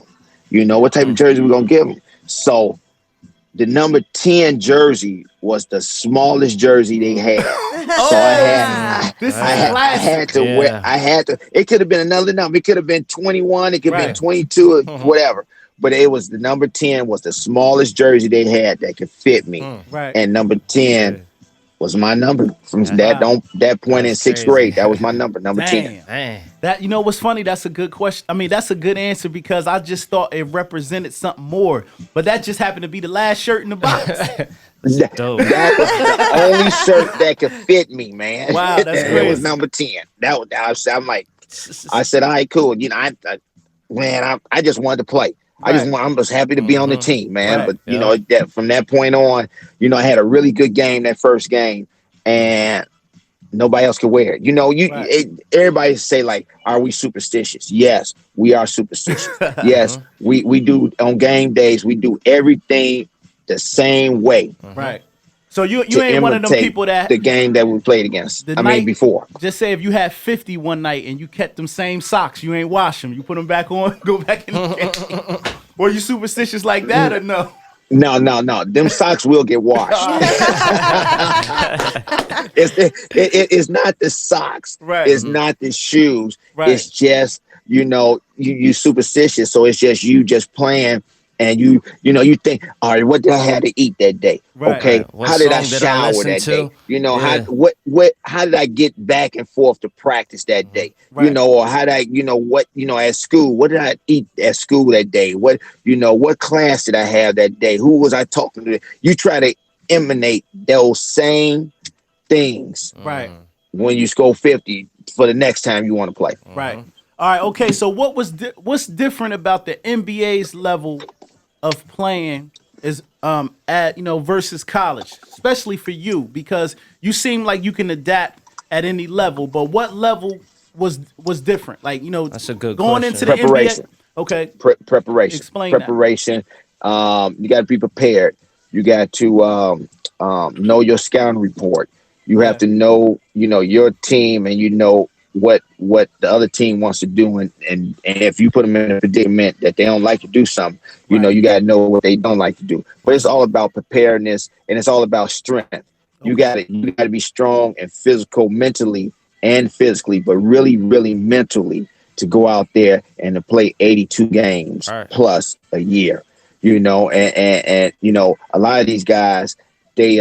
them? What type of jersey we gonna give them? So the number 10 jersey was the smallest jersey they had. So This is I classic. had to Yeah. wear. I had to. It could have been another number. It could have been 21. It could have been Right. 22 or whatever. But it was the number 10 was the smallest jersey they had that could fit me. Right. And number 10 was my number from that point in That's sixth crazy. grade. That was my number 10. Damn. Man. That what's funny? That's a good question. I mean, that's a good answer because I just thought it represented something more. But that just happened to be the last shirt in the box. That, Dope. that was the only shirt that could fit me, man. Wow, that's It crazy. was number 10. I'm like, I said, all right, cool. I just wanted to play. I'm just happy to be on the team, man. Right. But that from that point on, I had a really good game that first game, and nobody else could wear it. Right. Everybody say like, "Are we superstitious?" Yes, we are superstitious. Yes, we do on game days. We do everything the same way. Right. So you to ain't one of them imitate people that the game that we played against. Before. Just say if you had 50 one night and you kept them same socks, you ain't wash them. You put them back on, go back in the game. Or you superstitious like that or no? No. Them socks will get washed. It's not the socks. Right. It's not the shoes. Right. It's just, you superstitious. So it's just you just playing. And you think, all right, what did I have to eat that day? Right. Okay, Right. What how did I song did I shower listen that to? day? Yeah. How did I get back and forth to practice that day? Right. Or how did I, at school, what did I eat at school that day? What class did I have that day? Who was I talking to? You try to emanate those same things Right. when you score 50 for the next time you want to play. Right. All right. Okay. So what's different about the NBA's level of playing is at versus college, especially for you, because you seem like you can adapt at any level. But what level was different? Like That's a good going question. into the Preparation. NBA. Okay. Preparation. Explain that. Preparation. You got to be prepared. You got to know your scouting report. You have to know, your team, and what the other team wants to do, and if you put them in a predicament that they don't like to do something, Right. you got to know what they don't like to do. But it's all about preparedness, and it's all about strength. You got to be strong and physical mentally and physically, but really, really mentally to go out there and to play 82 games plus a year, and a lot of these guys, they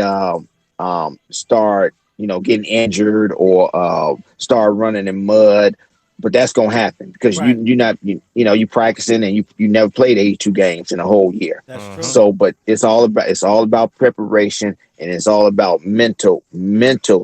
start, getting injured or start running in mud, but that's going to happen because you practicing and you never played 82 games in a whole year. That's true. So, but it's all about preparation, and it's all about mental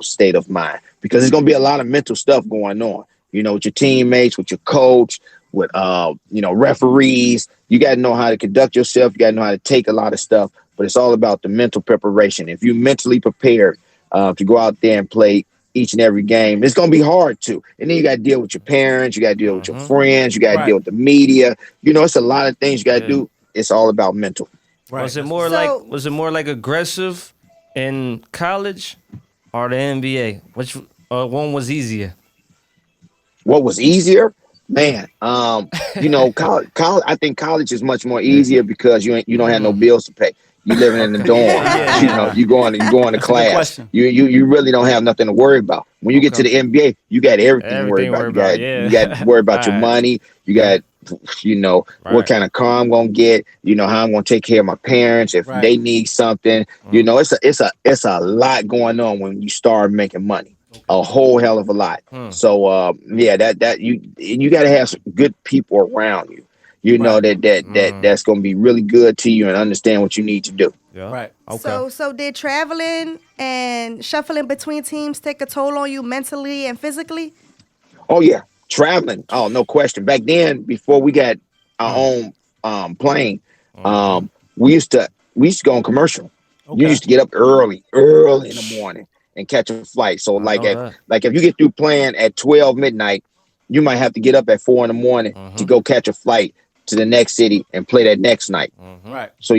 state of mind, because there's going to be a lot of mental stuff going on, with your teammates, with your coach, with, referees. You got to know how to conduct yourself. You got to know how to take a lot of stuff, but it's all about the mental preparation. If you're mentally prepared to go out there and play each and every game, it's going to be hard to. And then you got to deal with your parents. You got to deal with your friends. You got to deal with the media. It's a lot of things you got to do. It's all about mental. Right. Was it more like aggressive in college or the NBA? Which one was easier? What was easier? Man, college. I think college is much more easier because you don't have no bills to pay. You living in the dorm. You going to class. You really don't have nothing to worry about. When you get to the NBA, you got everything to worry about. You got to worry about your money. You got what kind of car I'm gonna get. How I'm gonna take care of my parents if they need something. It's a lot going on when you start making money. A whole hell of a lot. So that you got to have some good people around you. That's going to be really good to you and understand what you need to do. Yeah. Right. Okay. So did traveling and shuffling between teams take a toll on you mentally and physically? Oh yeah, traveling. Oh, no question. Back then, before we got our own plane, we used to go on commercial. Okay. You used to get up early in the morning and catch a flight. So if you get through playing at 12 midnight, you might have to get up at 4 a.m. to go catch a flight to the next city and play that next night. Right. So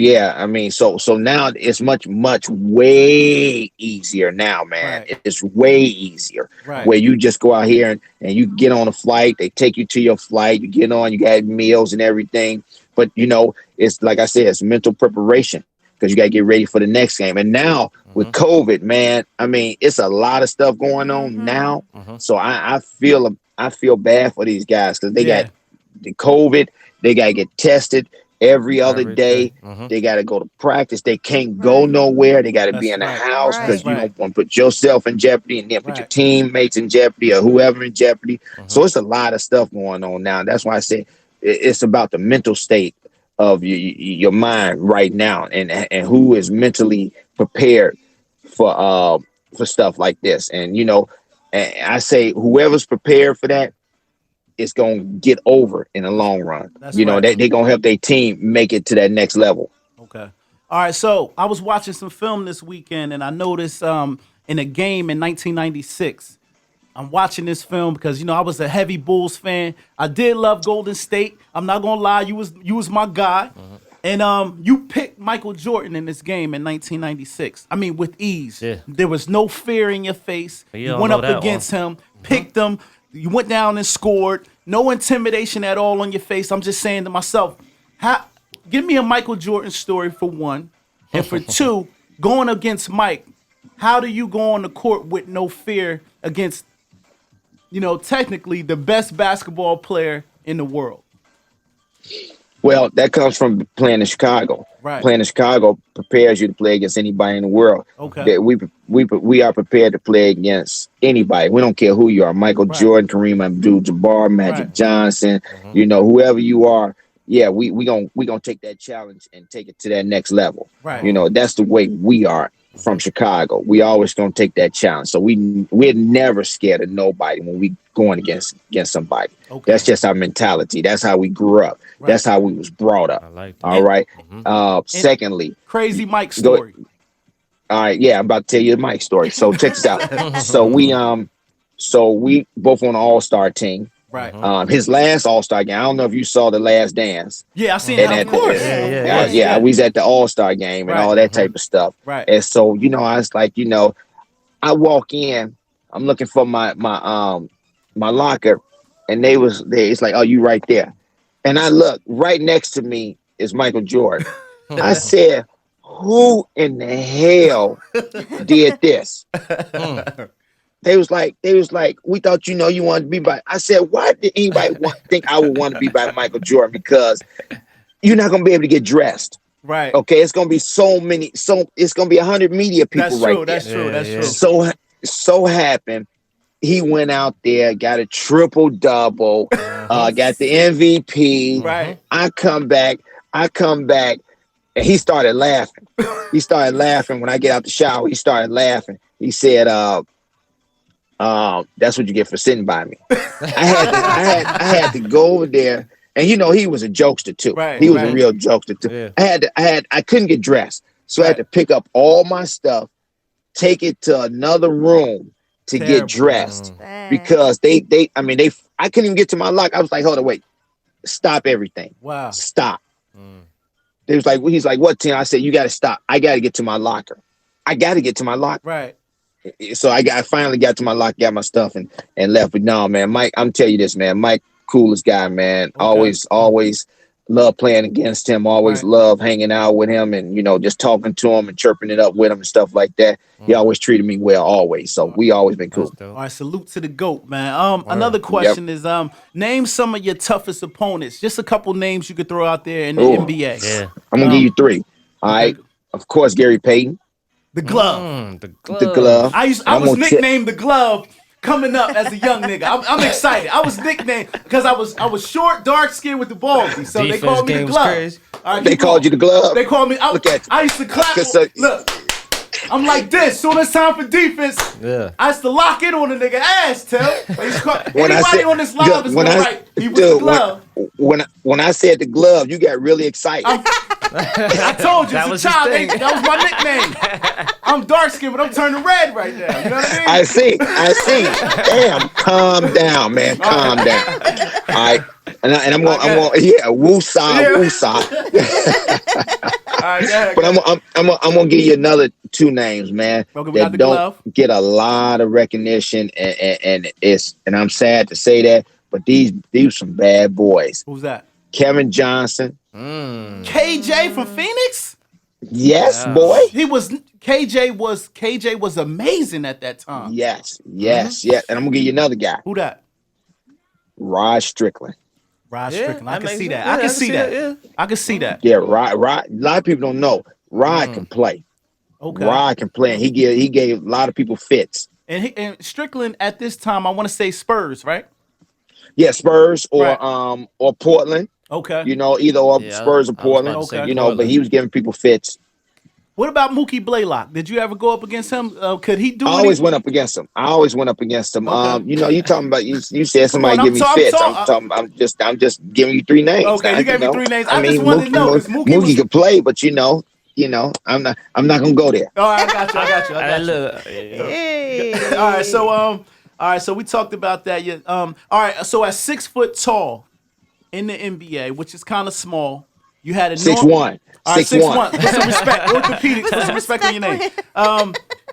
so now it's much way easier now, man. Right. It's way easier. Right. Where you just go out here and you get on a flight, they take you to your flight, you get on, you got meals and everything. But it's like I said, it's mental preparation, because you got to get ready for the next game. And now with COVID, man, it's a lot of stuff going on now. So I feel bad for these guys, because they got the COVID. They got to get tested every other day. They got to go to practice. They can't go nowhere. They got to be in the house, because you don't want to put yourself in jeopardy and then put your teammates in jeopardy or whoever in jeopardy. So it's a lot of stuff going on now. That's why I say it's about the mental state of your mind right now, and who is mentally prepared for stuff like this. And and I say whoever's prepared for that is gonna get over in the long run. That's they gonna help their team make it to that next level. Okay. All right. So I was watching some film this weekend, and I noticed in a game in 1996. I'm watching this film because I was a heavy Bulls fan. I did love Golden State. I'm not gonna lie, you was my guy. And you picked Michael Jordan in this game in 1996. With ease. Yeah. There was no fear in your face. You went up against him, picked him. You went down and scored. No intimidation at all on your face. I'm just saying to myself, give me a Michael Jordan story for one, and for two, going against Mike. How do you go on the court with no fear against, technically the best basketball player in the world? Well, that comes from playing in Chicago. Right. Playing in Chicago prepares you to play against anybody in the world. Okay. We are prepared to play against anybody. We don't care who you are. Michael Jordan, Kareem Abdul-Jabbar, Magic Johnson, whoever you are. Yeah, we gonna take that challenge and take it to that next level. Right. That's the way we are from Chicago. We always gonna take that challenge. So we're never scared of nobody when we going against somebody. Okay. That's just our mentality. That's how we grew up. Right. That's how we was brought up. I like that. All right. Secondly, crazy Mike story. All right, yeah, I'm about to tell you the Mike story. So check this out. So we both on the All-Star team. Right. His last All-Star game. I don't know if you saw The Last Dance. Yeah, I seen it. Of course. Yeah, we was at the All-Star game and all that type of stuff. Right. And so, I was like, I walk in, I'm looking for my locker, and it's like, oh, you right there. And I look, right next to me is Michael Jordan. I said, who in the hell did this? They was like, we thought you wanted to be by. I said, why did anybody think I would want to be by Michael Jordan? Because you're not gonna be able to get dressed. Right. Okay, it's gonna be it's gonna be 100 media people That's right true. there. That's true. That's true. So happened he went out there, got a triple double, got the MVP. Right. I come back, and he started laughing. He started laughing when I get out the shower. He started laughing. He said, "That's what you get for sitting by me." I had to go over there, and he was a jokester too. Right, he was a real jokester too. Yeah. I couldn't get dressed, so I had to pick up all my stuff, take it to another room to get dressed because I couldn't even get to my locker. I was like, hold on, wait, stop everything. Wow, stop. He's like, what, Tim? I said, you got to stop. I got to get to my locker. Right. So I finally got to my locker, got my stuff, and left. But no, man, Mike, I'm telling you this, man. Mike, coolest guy, man. Okay. Always love playing against him. Always love hanging out with him, and just talking to him and chirping it up with him and stuff like that. He always treated me well, always. So we always been cool. All right, salute to the GOAT, man. Another question is, name some of your toughest opponents. Just a couple names you could throw out there in the NBA. Yeah. I'm gonna give you three. All right. Of course, Gary Payton. The Glove. The Glove. I was nicknamed the Glove coming up as a young nigga. I'm excited. I was nicknamed because I was short, dark skinned with the baldy. So they called me the Glove. All right, they called you the Glove. They called me. Look at you. I used to clap. Look. I'm like this. Soon as time for defense, I used to lock in on a nigga ass. Anybody on this live is right. He was the Glove. When I said the Glove, you got really excited. I told you, that was child. That was my nickname. I'm dark skinned, but I'm turning red right now. You know what I mean? I see. Damn, calm down, man. Calm down. All right. And I'm going, woosah. But I'm gonna give you another two names, man, that don't get a lot of recognition, and I'm sad to say that, but these some bad boys. Who's that? Kevin Johnson. KJ from Phoenix? Yes, boy. KJ was amazing at that time. Yes. And I'm gonna give you another guy. Who that? Rod Strickland. I can see that. I can see that. Yeah, Rod. A lot of people don't know. Rod can play. Okay. Rod can play. And he gave a lot of people fits. And Strickland at this time, I want to say Spurs, right? Yeah, Spurs or Portland. Okay. Either Spurs or Portland. Okay. But he was giving people fits. What about Mookie Blaylock? Did you ever go up against him? Could he do? I always went up against him. Okay. You talking about you said somebody give me fits. I'm just giving you three names. Okay, you gave me three names. I just wanted to know because Mookie could play, but I'm not gonna go there. All right, I got you. Hey. All right, so we talked about that. Yeah. All right, so at 6 foot tall in the NBA, which is kind of small, you had a 6'1". 6'1". Put some respect. Orthopedics. Put some respect on your name.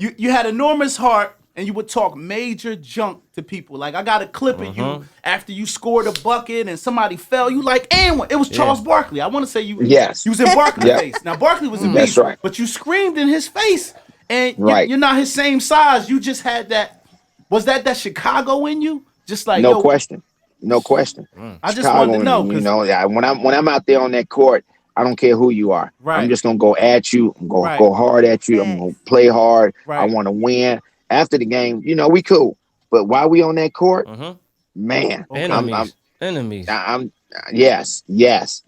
You had enormous heart, and you would talk major junk to people. Like, I got a clip of you after you scored a bucket and somebody fell. You like, and it was Charles Barkley. I want to say you was in Barkley's face. Now, Barkley was a beast, right. but you screamed in his face, and you're not his same size. You just had that. Was that Chicago in you? Just like no question. I just wanted to know. When I'm out there on that court, I don't care who you are. Right. I'm just gonna go at you. I'm gonna go hard at you. I'm gonna play hard. Right. I want to win. After the game, we cool. But while we on that court, man, enemies. Yes.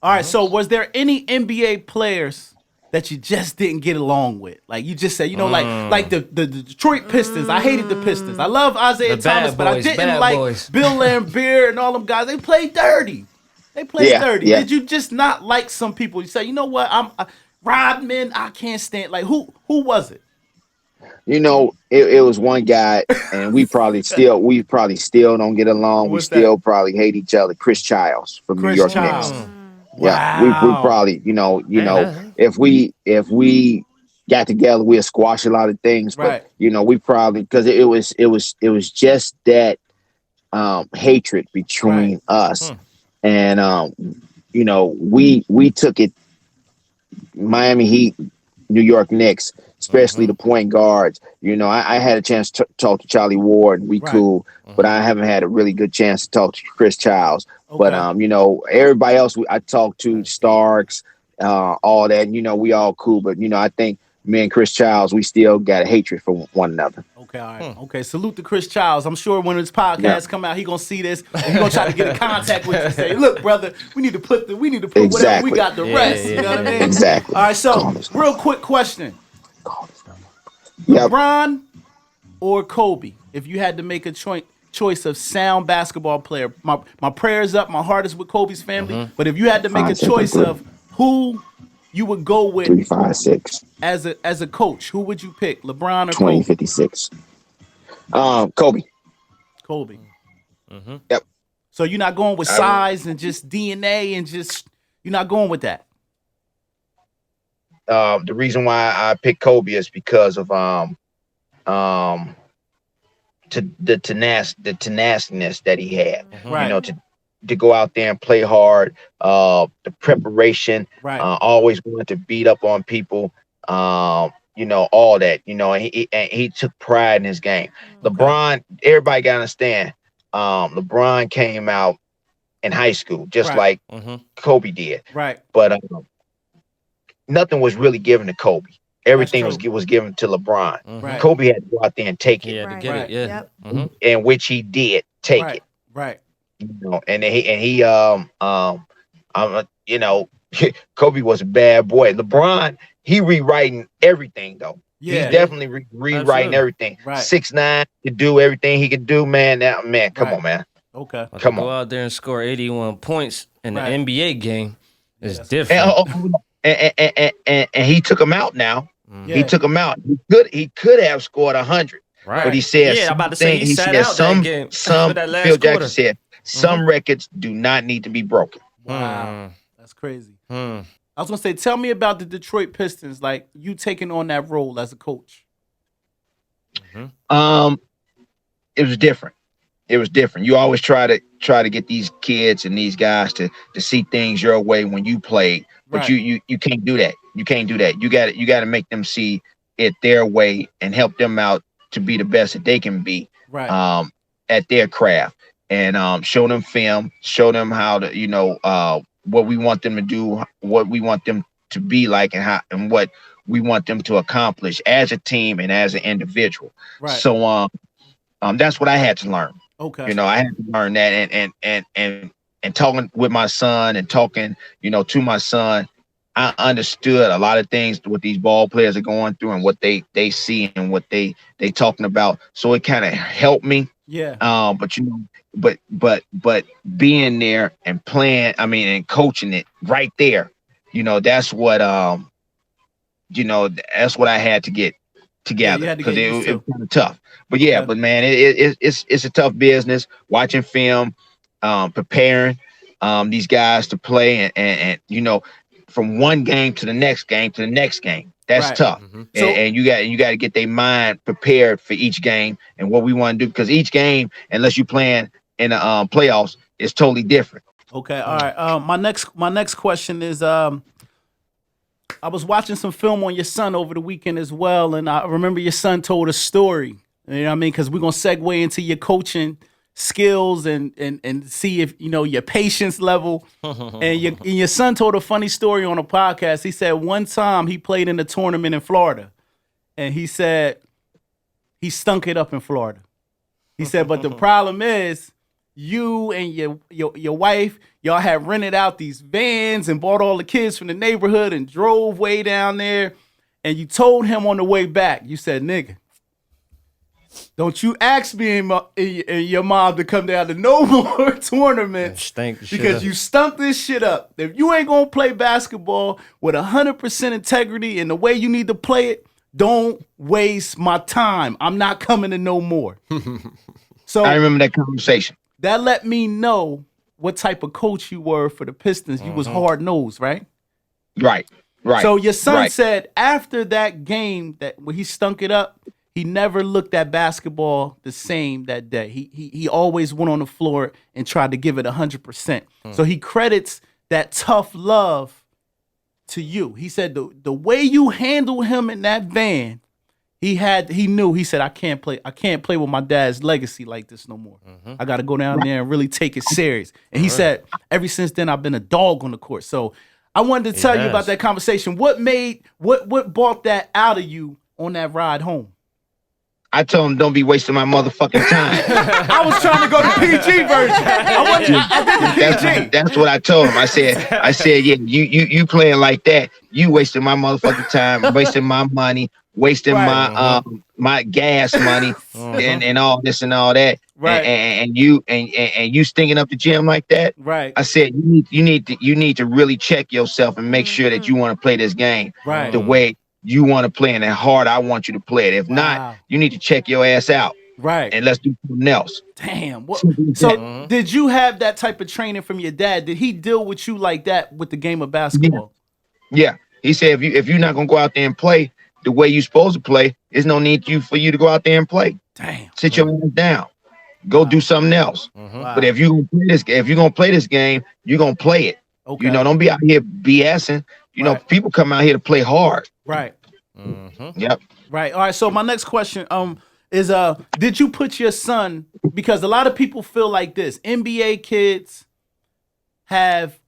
All right. So, was there any NBA players that you just didn't get along with? Like you just said, like the Detroit Pistons. I hated the Pistons. I love Isaiah Thomas, but I didn't like Bill Laimbeer and all them guys. They played dirty. Dirty. Yeah. Did you just not like some people? You say, you know what? I'm Rodman. I can't stand. Like who was it? It was one guy, and we probably still don't get along. We still probably hate each other. Chris Childs from New York Knicks. Yeah, we probably, if we got together, we'll squash a lot of things. But we probably, because it was just that hatred between us, and we took it. Miami Heat, New York Knicks. especially the point guards. You know, I had a chance to talk to Charlie Ward. We cool, but I haven't had a really good chance to talk to Chris Childs. Okay. But you know, everybody else I talked to, Starks, all that. You know, we all cool. But you know, I think me and Chris Childs, we still got a hatred for one another. Okay, all right. Okay, salute to Chris Childs. I'm sure when his podcast come out, he gonna see this and he gonna try to get in contact with you and say, "Look, brother, we need to put whatever we got the rest." You know what I mean? Exactly. All right. So, real quick question: LeBron or Kobe? If you had to make a choice of sound basketball player, my prayers up. My heart is with Kobe's family. But if you had to make a choice of who you would go with 3, 5, 6 as a coach, who would you pick, LeBron or 20, Kobe? 56. Kobe. Kobe. Yep. So you're not going with size and just DNA and just you're not going with that. The reason why I picked Kobe is because of the tenaciousness that he had. Right. You know, to go out there and play hard, the preparation, Right. Always wanted to beat up on people, you know, all that, you know, and he took pride in his game. LeBron, everybody got to understand, LeBron came out in high school, just like Kobe did. Right. But nothing was really given to Kobe. Everything was given to LeBron. Right. Kobe had to go out there and take it, He had to get it. Yeah. Yep. and which he did take Right. it. Right. You know, and he you know, Kobe was a bad boy. LeBron, he rewriting everything though. Yeah. He's definitely rewriting Absolutely. everything. Right. 6'9" to do everything he could do, man. Now, man, come Right. on, man. Okay. Come Go on. out there and score 81 points in the Right. NBA game is And, different. and he took him out now. Yeah. He took him out. He could have scored 100. Right. But he said, Yeah, I'm about to say he sat out that game for that last Phil Jackson quarter. said, some records do not need to be broken. Wow. That's crazy. Hmm. I was gonna say, tell me about the Detroit Pistons, like you taking on that role as a coach. It was different. It was different. You always try to get these kids and these guys to see things your way when you play, but Right. you can't do that. You can't do that. You got to make them see it their way and help them out to be the best that they can be. Right. At their craft, and show them film, show them how to, you know, what we want them to do, what we want them to be like, and how and what we want them to accomplish as a team and as an individual. Right. So that's what I had to learn. Okay. You know, I had to learn that, and talking with my son and talking, you know, to my son, I understood a lot of things what these ball players are going through and what they see and what they talking about. So it kind of helped me. Yeah. But you know, but being there and playing, I mean, and coaching it right there, you know, that's what you know, that's what I had to get together, had to because get used it to. was kind of tough. But yeah, Okay. but man, it's a tough business. Watching film, preparing these guys to play, and you know, from one game to the next game to the next game. That's Right. tough. So- And you got to get their mind prepared for each game and what we want to do, because each game, unless you playing in the playoffs, is totally different. Okay. All right. My next question is I was watching some film on your son over the weekend as well, and I remember your son told a story. You know what I mean? Because we're gonna segue into your coaching skills and see if you know your patience level. And your son told a funny story on a podcast. He said one time he played in a tournament in Florida, and he said he stunk it up in Florida. He said, but the problem is you and your wife, y'all had rented out these vans and bought all the kids from the neighborhood and drove way down there. And you told him on the way back, you said, nigga, don't you ask me and your mom to come down to no more tournaments Stank the shit because up. you stumped this shit up. If you ain't going to play basketball with 100% integrity and the way you need to play it, don't waste my time. I'm not coming to no more. So I remember that conversation. that let me know what type of coach you were for the Pistons. You was hard-nosed, right? Right. So your son right. said after that game that when he stunk it up, he never looked at basketball the same that day. He always went on the floor and tried to give it 100%. So he credits that tough love to you. He said the way you handle him in that van, he knew. He said, I can't play with my dad's legacy like this no more. I got to go down there and really take it serious. And he said, ever since then, I've been a dog on the court. So I wanted to tell you about that conversation. What brought that out of you on that ride home? I told him, don't be wasting my motherfucking time. I was trying to go to PG version. I did the PG. That's what I told him. I said, yeah, you playing like that. You wasting my motherfucking time, wasting my money, wasting my gas money, and all this and all that. Right. And you stinking up the gym like that. Right. I said, you need to really check yourself and make sure that you want to play this game the way you want to play it and hard I want you to play it. If not, you need to check your ass out. Right. And let's do something else. Damn. So did you have that type of training from your dad? Did he deal with you like that with the game of basketball? Yeah. He said if you're not gonna go out there and play the way you're supposed to play, there's no need for you to go out there and play. Damn. Sit your ass down. Go do something else. But if you're gonna play this game, you're gonna play it. Okay. You know, don't be out here BSing. You know, people come out here to play hard. Right. Yep. Right. All right. So my next question is did you put your son, because a lot of people feel like this, NBA kids have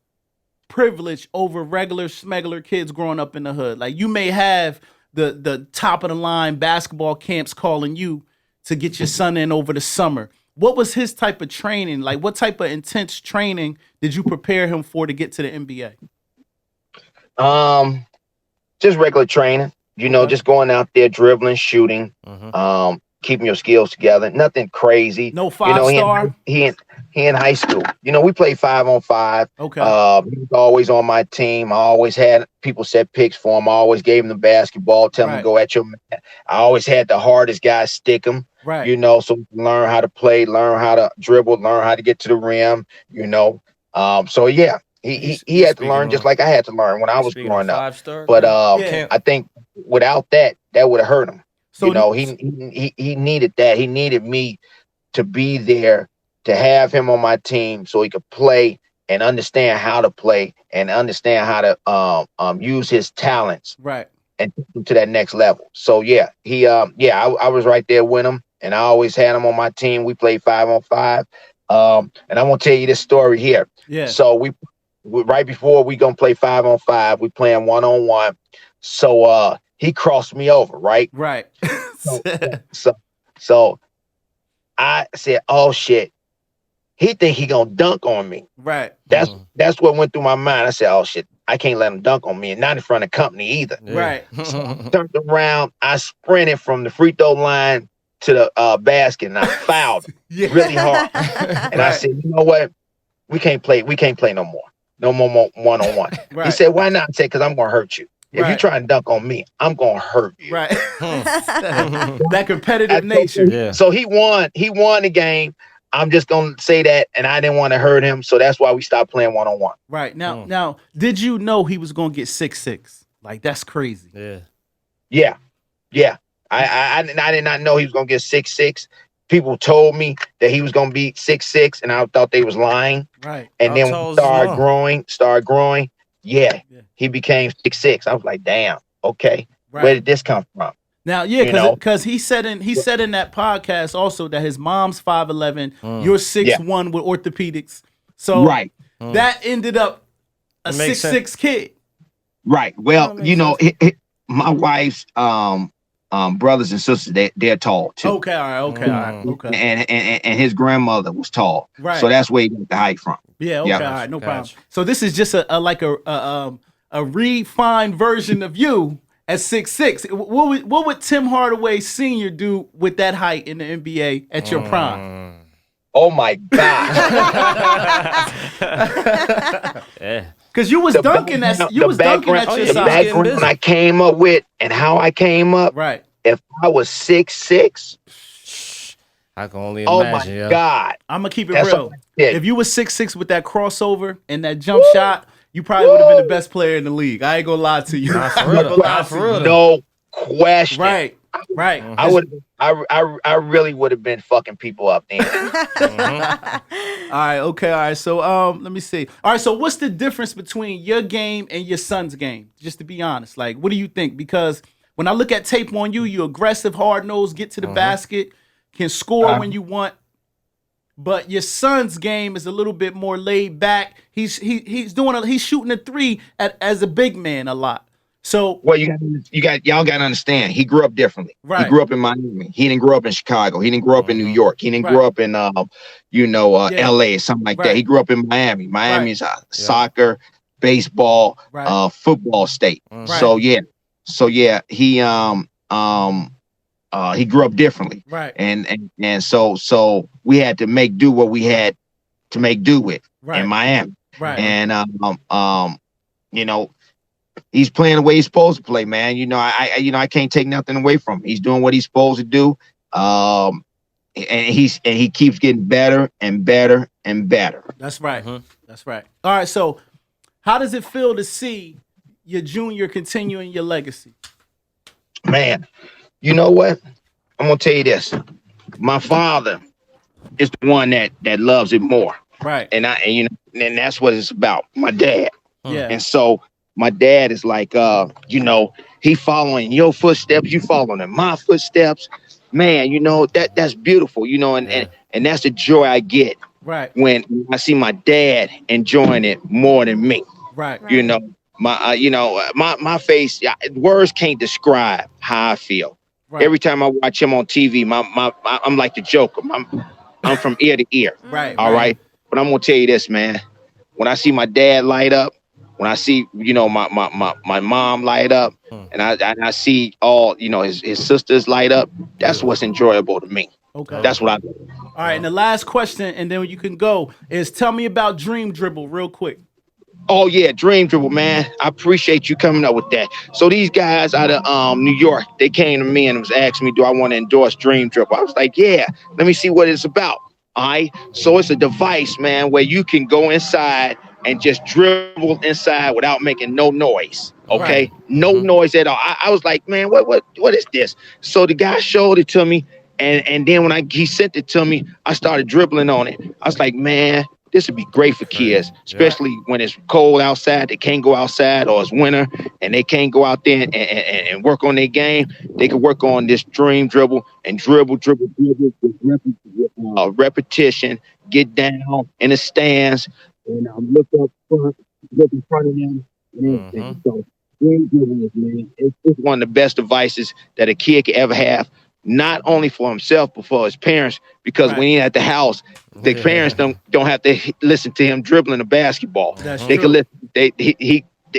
privilege over regular smuggler kids growing up in the hood. Like you may have the top of the line basketball camps calling you to get your son in over the summer. What was his type of training? Like what type of intense training did you prepare him for to get to the NBA? Just regular training, you know, just going out there, dribbling, shooting, keeping your skills together. Nothing crazy. No five-star? He in high school. You know, we played 5-on-5. Okay. He was always on my team. I always had people set picks for him. I always gave him the basketball, tell him to go at your man. I always had the hardest guy stick him. Right. You know, so learn how to play, learn how to dribble, learn how to get to the rim, you know. So yeah. He had to learn just like I had to learn when I was growing up. But I think without that would have hurt him. So, you know, he needed that. He needed me to be there to have him on my team so he could play and understand how to play and understand how to use his talents and take him to that next level. So yeah, I was right there with him, and I always had him on my team. We played 5-on-5. And I'm gonna tell you this story here. Yeah. So we right before we gonna play 5-on-5, we playing 1-on-1. So he crossed me over, right? Right. So I said, oh shit, he think he gonna dunk on me. Right. That's what went through my mind. I said, oh shit, I can't let him dunk on me, and not in front of company either. Yeah. Right. So I turned around, I sprinted from the free throw line to the basket, and I fouled really hard. And I said, you know what? We can't play no more. No more one-on-one. Right. He said, why not? I said, because I'm going to hurt you. If you try and dunk on me, I'm going to hurt you. Right. That competitive nature. Yeah. So he won the game. I'm just going to say that, and I didn't want to hurt him, so that's why we stopped playing one-on-one. Right. Now, did you know he was going to get 6'6"? Like, that's crazy. Yeah. I did not know he was going to get 6'6". People told me that he was going to be 6'6", and I thought they was lying. Right. And then when he started growing, he became 6'6". I was like, damn, okay. Right. Where did this come from? Now, because he said in that podcast also that his mom's 5'11", you're 6'1" with orthopedics. So that ended up a 6'6" kid. Right. Well, you know, my wife's brothers and sisters, they're tall too. Okay, all right. And his grandmother was tall. Right. So that's where he got the height from. Yeah, okay, all right, no problem. So this is just a refined version of you at 6'6". What would Tim Hardaway Sr. do with that height in the NBA at your prime? Oh my God. Because you was dunking at your size. The background I came up with and how I came up. Right. If I was 6'6", I can only imagine. Oh my God. I'm gonna keep it real. If you was 6'6" with that crossover and that jump shot, you probably would have been the best player in the league. I ain't gonna lie to you. Not for real. No question. Right. Right. I would. I really would have been fucking people up then. All right. Okay. All right. So let me see. All right. So what's the difference between your game and your son's game? Just to be honest, like, what do you think? Because when I look at tape on you, you're aggressive, hard nosed, get to the basket, can score when you want. But your son's game is a little bit more laid back. He's shooting a three as a big man a lot. So Well, y'all got to understand. He grew up differently. Right. He grew up in Miami. He didn't grow up in Chicago. He didn't grow up in New York. He didn't grow up in L.A. something like that. He grew up in Miami. Miami's soccer, baseball, football state. So yeah, he grew up differently. Right. And so we had to make do what we had to make do with in Miami. Right. And he's playing the way he's supposed to play, man. I can't take nothing away from him. He's doing what he's supposed to do. And he keeps getting better and better and better. That's right. That's right. All right. So how does it feel to see your junior continuing your legacy? Man, you know what? I'm gonna tell you this. My father is the one that loves it more. Right. And and that's what it's about. My dad. Yeah. And so my dad is like, he following your footsteps, you following in my footsteps. Man, that's beautiful, and that's the joy I get when I see my dad enjoying it more than me. Right. My face, words can't describe how I feel. Right. Every time I watch him on TV, I'm like the Joker. I'm from ear to ear. Right. All right. But I'm gonna tell you this, man. When I see my dad light up, when I see, my mom light up, and I see all, his sisters light up, that's what's enjoyable to me. Okay. That's what I do. All right, and the last question, and then you can go, is tell me about Dream Dribble real quick. Oh, yeah, Dream Dribble, man. I appreciate you coming up with that. So these guys out of New York, they came to me and was asking me, do I want to endorse Dream Dribble? I was like, yeah, let me see what it's about. All right. So it's a device, man, where you can go inside and just dribble inside without making no noise. Okay. Right. No noise at all. I was like, man, what is this? So the guy showed it to me. And then when he sent it to me, I started dribbling on it. I was like, man, this would be great for kids, especially when it's cold outside. They can't go outside, or it's winter and they can't go out there and work on their game. They can work on this Dream Dribble and dribble with repetition, get down in the stands, and look up front, look in front of them. And so Dream Dribble is, man, it's one of the best devices that a kid could ever have. Not only for himself, but for his parents, because when he's at the house, the parents don't have to listen to him dribbling a basketball. They can listen.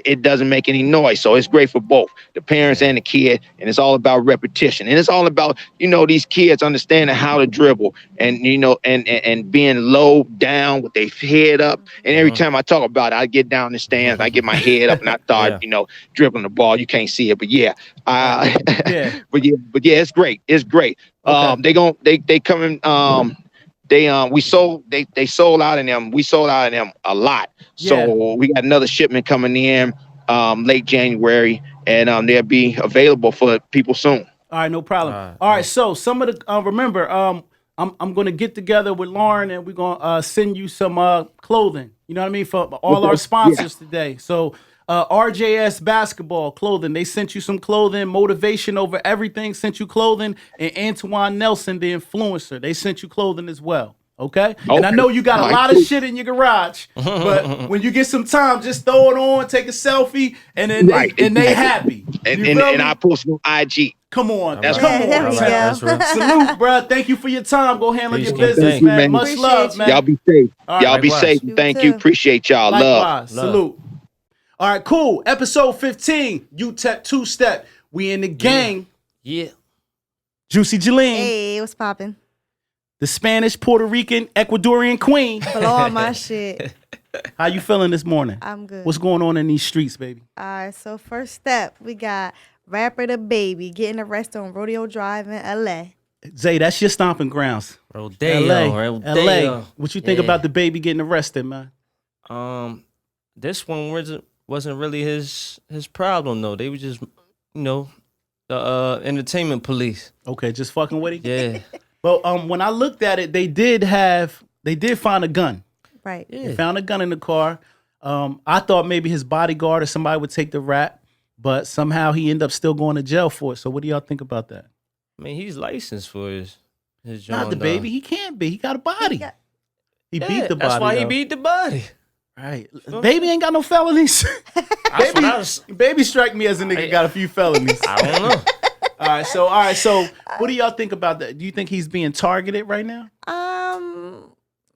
It doesn't make any noise, so it's great for both the parents and the kid. And it's all about repetition, and it's all about these kids understanding how to dribble, and and being low down with their head up. And every time I talk about it, I get down in the stands, I get my head up, and I start dribbling the ball. You can't see it, but but yeah, it's great. It's great. Okay. They coming. They sold out in them. We sold out in them a lot. So we got another shipment coming in late January, and they'll be available for people soon. All right, no problem. All right, so some of the remember, I'm gonna get together with Lauren, and we're gonna send you some clothing. You know what I mean, for all our sponsors today. So RJS Basketball Clothing, they sent you some clothing. Motivation Over Everything sent you clothing, and Antoine Nelson, the influencer, they sent you clothing as well. Okay? And I know you got a lot of shit in your garage, but when you get some time, just throw it on, take a selfie, and then they happy. And I post on IG. Come on. There we go. Salute, bro. Thank you for your time. Go handle your business, man. Much love, man. Y'all be safe. Right, y'all be safe. Thank you. Appreciate y'all. Likewise. Salute. All right, cool. Episode 15, Utep-Two-Step. We in the gang. Yeah. Juicy Jalene. Hey, what's poppin'? The Spanish, Puerto Rican, Ecuadorian queen. Blow all my shit. How you feeling this morning? I'm good. What's going on in these streets, baby? All right, so first step, we got rapper The Baby getting arrested on Rodeo Drive in L.A. Zay, that's your stomping grounds. Rodeo. LA. What you think about The Baby getting arrested, man? This one wasn't really his problem though. They were just, The entertainment police. Okay, just fucking with him. Yeah. Well, when I looked at it, they did find a gun. Right. They found a gun in the car. I thought maybe his bodyguard or somebody would take the rap, but somehow he ended up still going to jail for it. So what do y'all think about that? I mean, he's licensed for his Not the baby. He can't be. He got a body. He Yeah, beat the body. that's why he though. beat the body. Right. Baby ain't got no felonies. That's what I was. Baby strike me as a nigga got a few felonies. I don't know. All right. So what do y'all think about that? Do you think he's being targeted right now?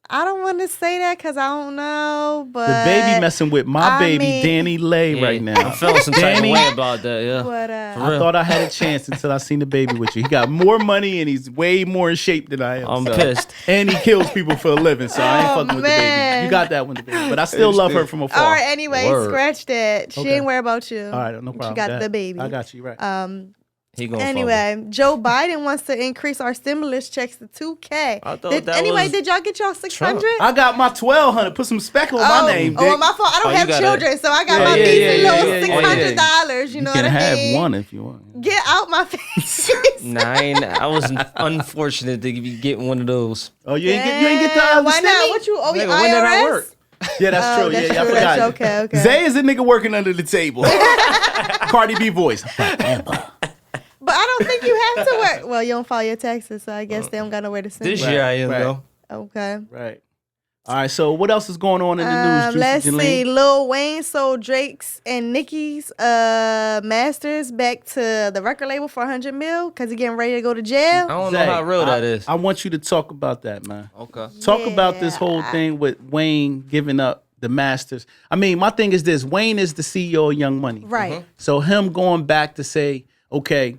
I don't want to say that because I don't know, but The baby messing with my baby, Danny Lay, Yeah, right now. I'm feeling some type of Danny? way about that. Yeah. But I thought I had a chance until I seen the baby with you. He got more money and he's way more in shape than I am. I'm so. pissed. And he kills people for a living, so I ain't fucking with the baby. man. You got that one, the baby. But I still love her from afar. all right. Anyway, Word. scratch that. She Okay. ain't worried about you. All right, no problem. She got That- the baby. I got you, right. He gonna Anyway, Joe Biden wants to increase our stimulus checks to $2K. I thought that anyway, was did y'all get y'all 600? I got my 1,200. Put some speckle on my name, Dick. Oh, my fault. I don't you have gotta- children, so I got Yeah, my yeah, measly yeah, little yeah, yeah, $600. You know You what can I have mean? one if you want. Get out my face. I was unfortunate to be getting one of those. Oh, you ain't get the Why not? What you owe your Nigga, when did I IRS? work? Yeah, that's true. that's Yeah, I true. forgot. That's okay. Zay is a nigga working under the table. Cardi B voice. But I don't think you have to work. Well, you don't file your taxes, so I guess they don't got nowhere to send This you. year I am right. though. Okay. Right. All right, so what else is going on in the news, Juicy Let's Jalene? see. Lil Wayne sold Drake's and Nicki's masters back to the record label for $100 million because he getting ready to go to I jail. don't Zay, know how real that is. I want you to talk about that, man. Okay. Talk about this whole thing with Wayne giving up the masters. I mean, my thing is this. Wayne is the CEO of Young Money. Right. So him going back to say, okay,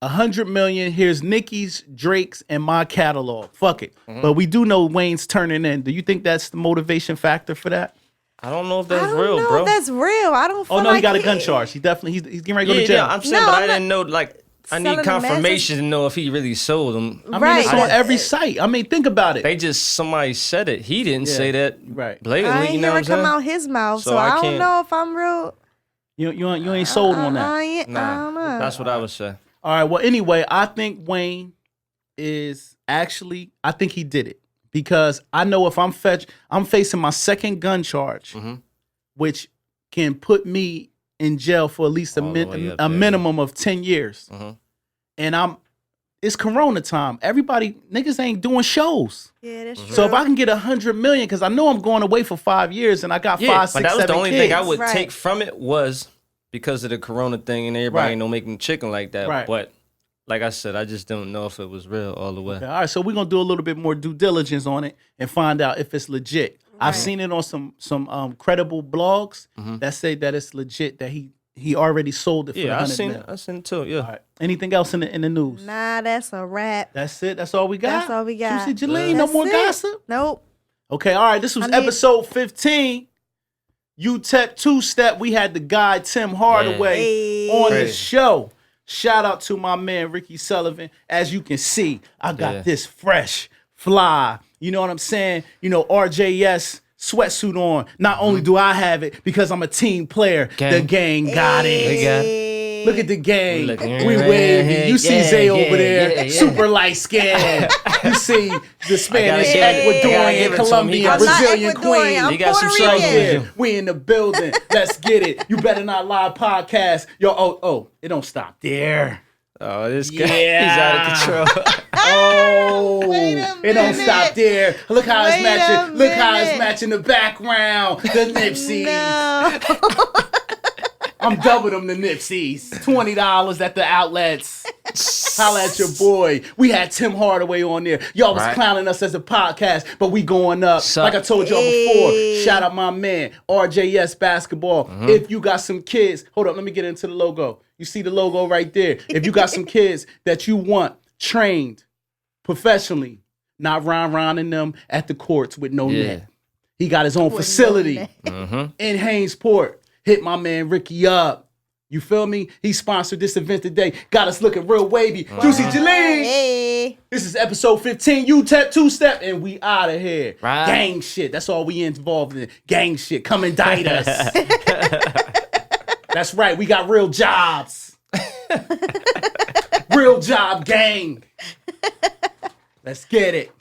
$100 million, here's Nicki's, Drake's, and my catalog. Fuck it. But we do know Wayne's turning in. Do you think that's the motivation factor for that? I don't know if I that's don't real, know bro. if that's real. I don't feel Oh, no, like he got a gun charge. He's getting ready to go to Yeah, jail. I'm saying, No, but I'm I not didn't know. Like, I need selling the confirmation to know if he really sold them. I mean, Right. it's on every site. I mean, think about it. They just somebody said it. He didn't Yeah. say that Right. blatantly. I ain't You know hear what it I'm come saying? out his mouth, So so I I don't can't- know if I'm real. You ain't sold on that. I don't know. That's what I would say. All right. Well, anyway, I think Wayne is actually. I think he did it because I know if I'm facing my second gun charge, which can put me in jail for at least All the way up a there. minimum of 10 years, and it's Corona time. Everybody niggas ain't doing shows. Yeah, that's true. So if I can get $100 million, because I know I'm going away for 5 years, and I got Yeah, 5, 6, but that was 7 the only kids. thing I would Right. take from it was because of the Corona thing and everybody Right. ain't no making chicken like that. Right. But like I said, I just don't know if it was real all the way. Okay, all right, so we're gonna do a little bit more due diligence on it and find out if it's legit. I've seen it on some credible blogs that say that it's legit, that he already sold it for Yeah, I $100 seen million. it. I seen it too. Yeah. All right. Anything else in the news? Nah, that's a wrap. That's it. That's all we got. That's all we got. Juicy Jalene, no That's more it. gossip. Nope. Okay, all right. This was I mean- episode 15. Utep-Two-Step. We had the guy Tim Hardaway Hey. on the Crazy. show. Shout out to my man Ricky Sullivan. As you can see, I got Yeah. this fresh, fly. You know what I'm saying? You know, RJS sweatsuit on. Not only do I have it because I'm a team player, the gang got They it. got Look at the gang. Look, We yeah, wavy. You see yeah, Zay over yeah, there, yeah, yeah. super light skinned. You see the Spanish, give it- I gotta Ecuadorian, give it to him. He Colombian, got I'm not Brazilian Ecuadorian. queen. I'm He got some Puerto struggles. Rican. Yeah, we in the building. Let's get it. You better not lie podcast. Yo, oh, it don't stop there. Oh, this guy, Yeah. he's out of control. Oh, Wait a it don't minute. stop there. Look how it's Wait matching. a Look how it's minute. matching the background. The Nipsey. No. I'm double them the Nipsies. $20 at the outlets. Holla at your boy. We had Tim Hardaway on there. Y'all was Right. clowning us as a podcast, but we going up. Suck. Like I told y'all before, shout out my man, RJS Basketball. If you got some kids, hold up, let me get into the logo. You see the logo right there. If you got some kids that you want trained professionally, not round-rounding them at the courts with no Yeah. net. He got his own facility in Hainesport. Hit my man Ricky up. You feel me? He sponsored this event today. Got us looking real wavy. Juicy Jalene. Hey. This is episode 15, Utep-Two-Step, and we out of here. Right. Gang shit. That's all we involved in. Gang shit. Come indict us. That's right. We got real jobs. Real job gang. Let's get it.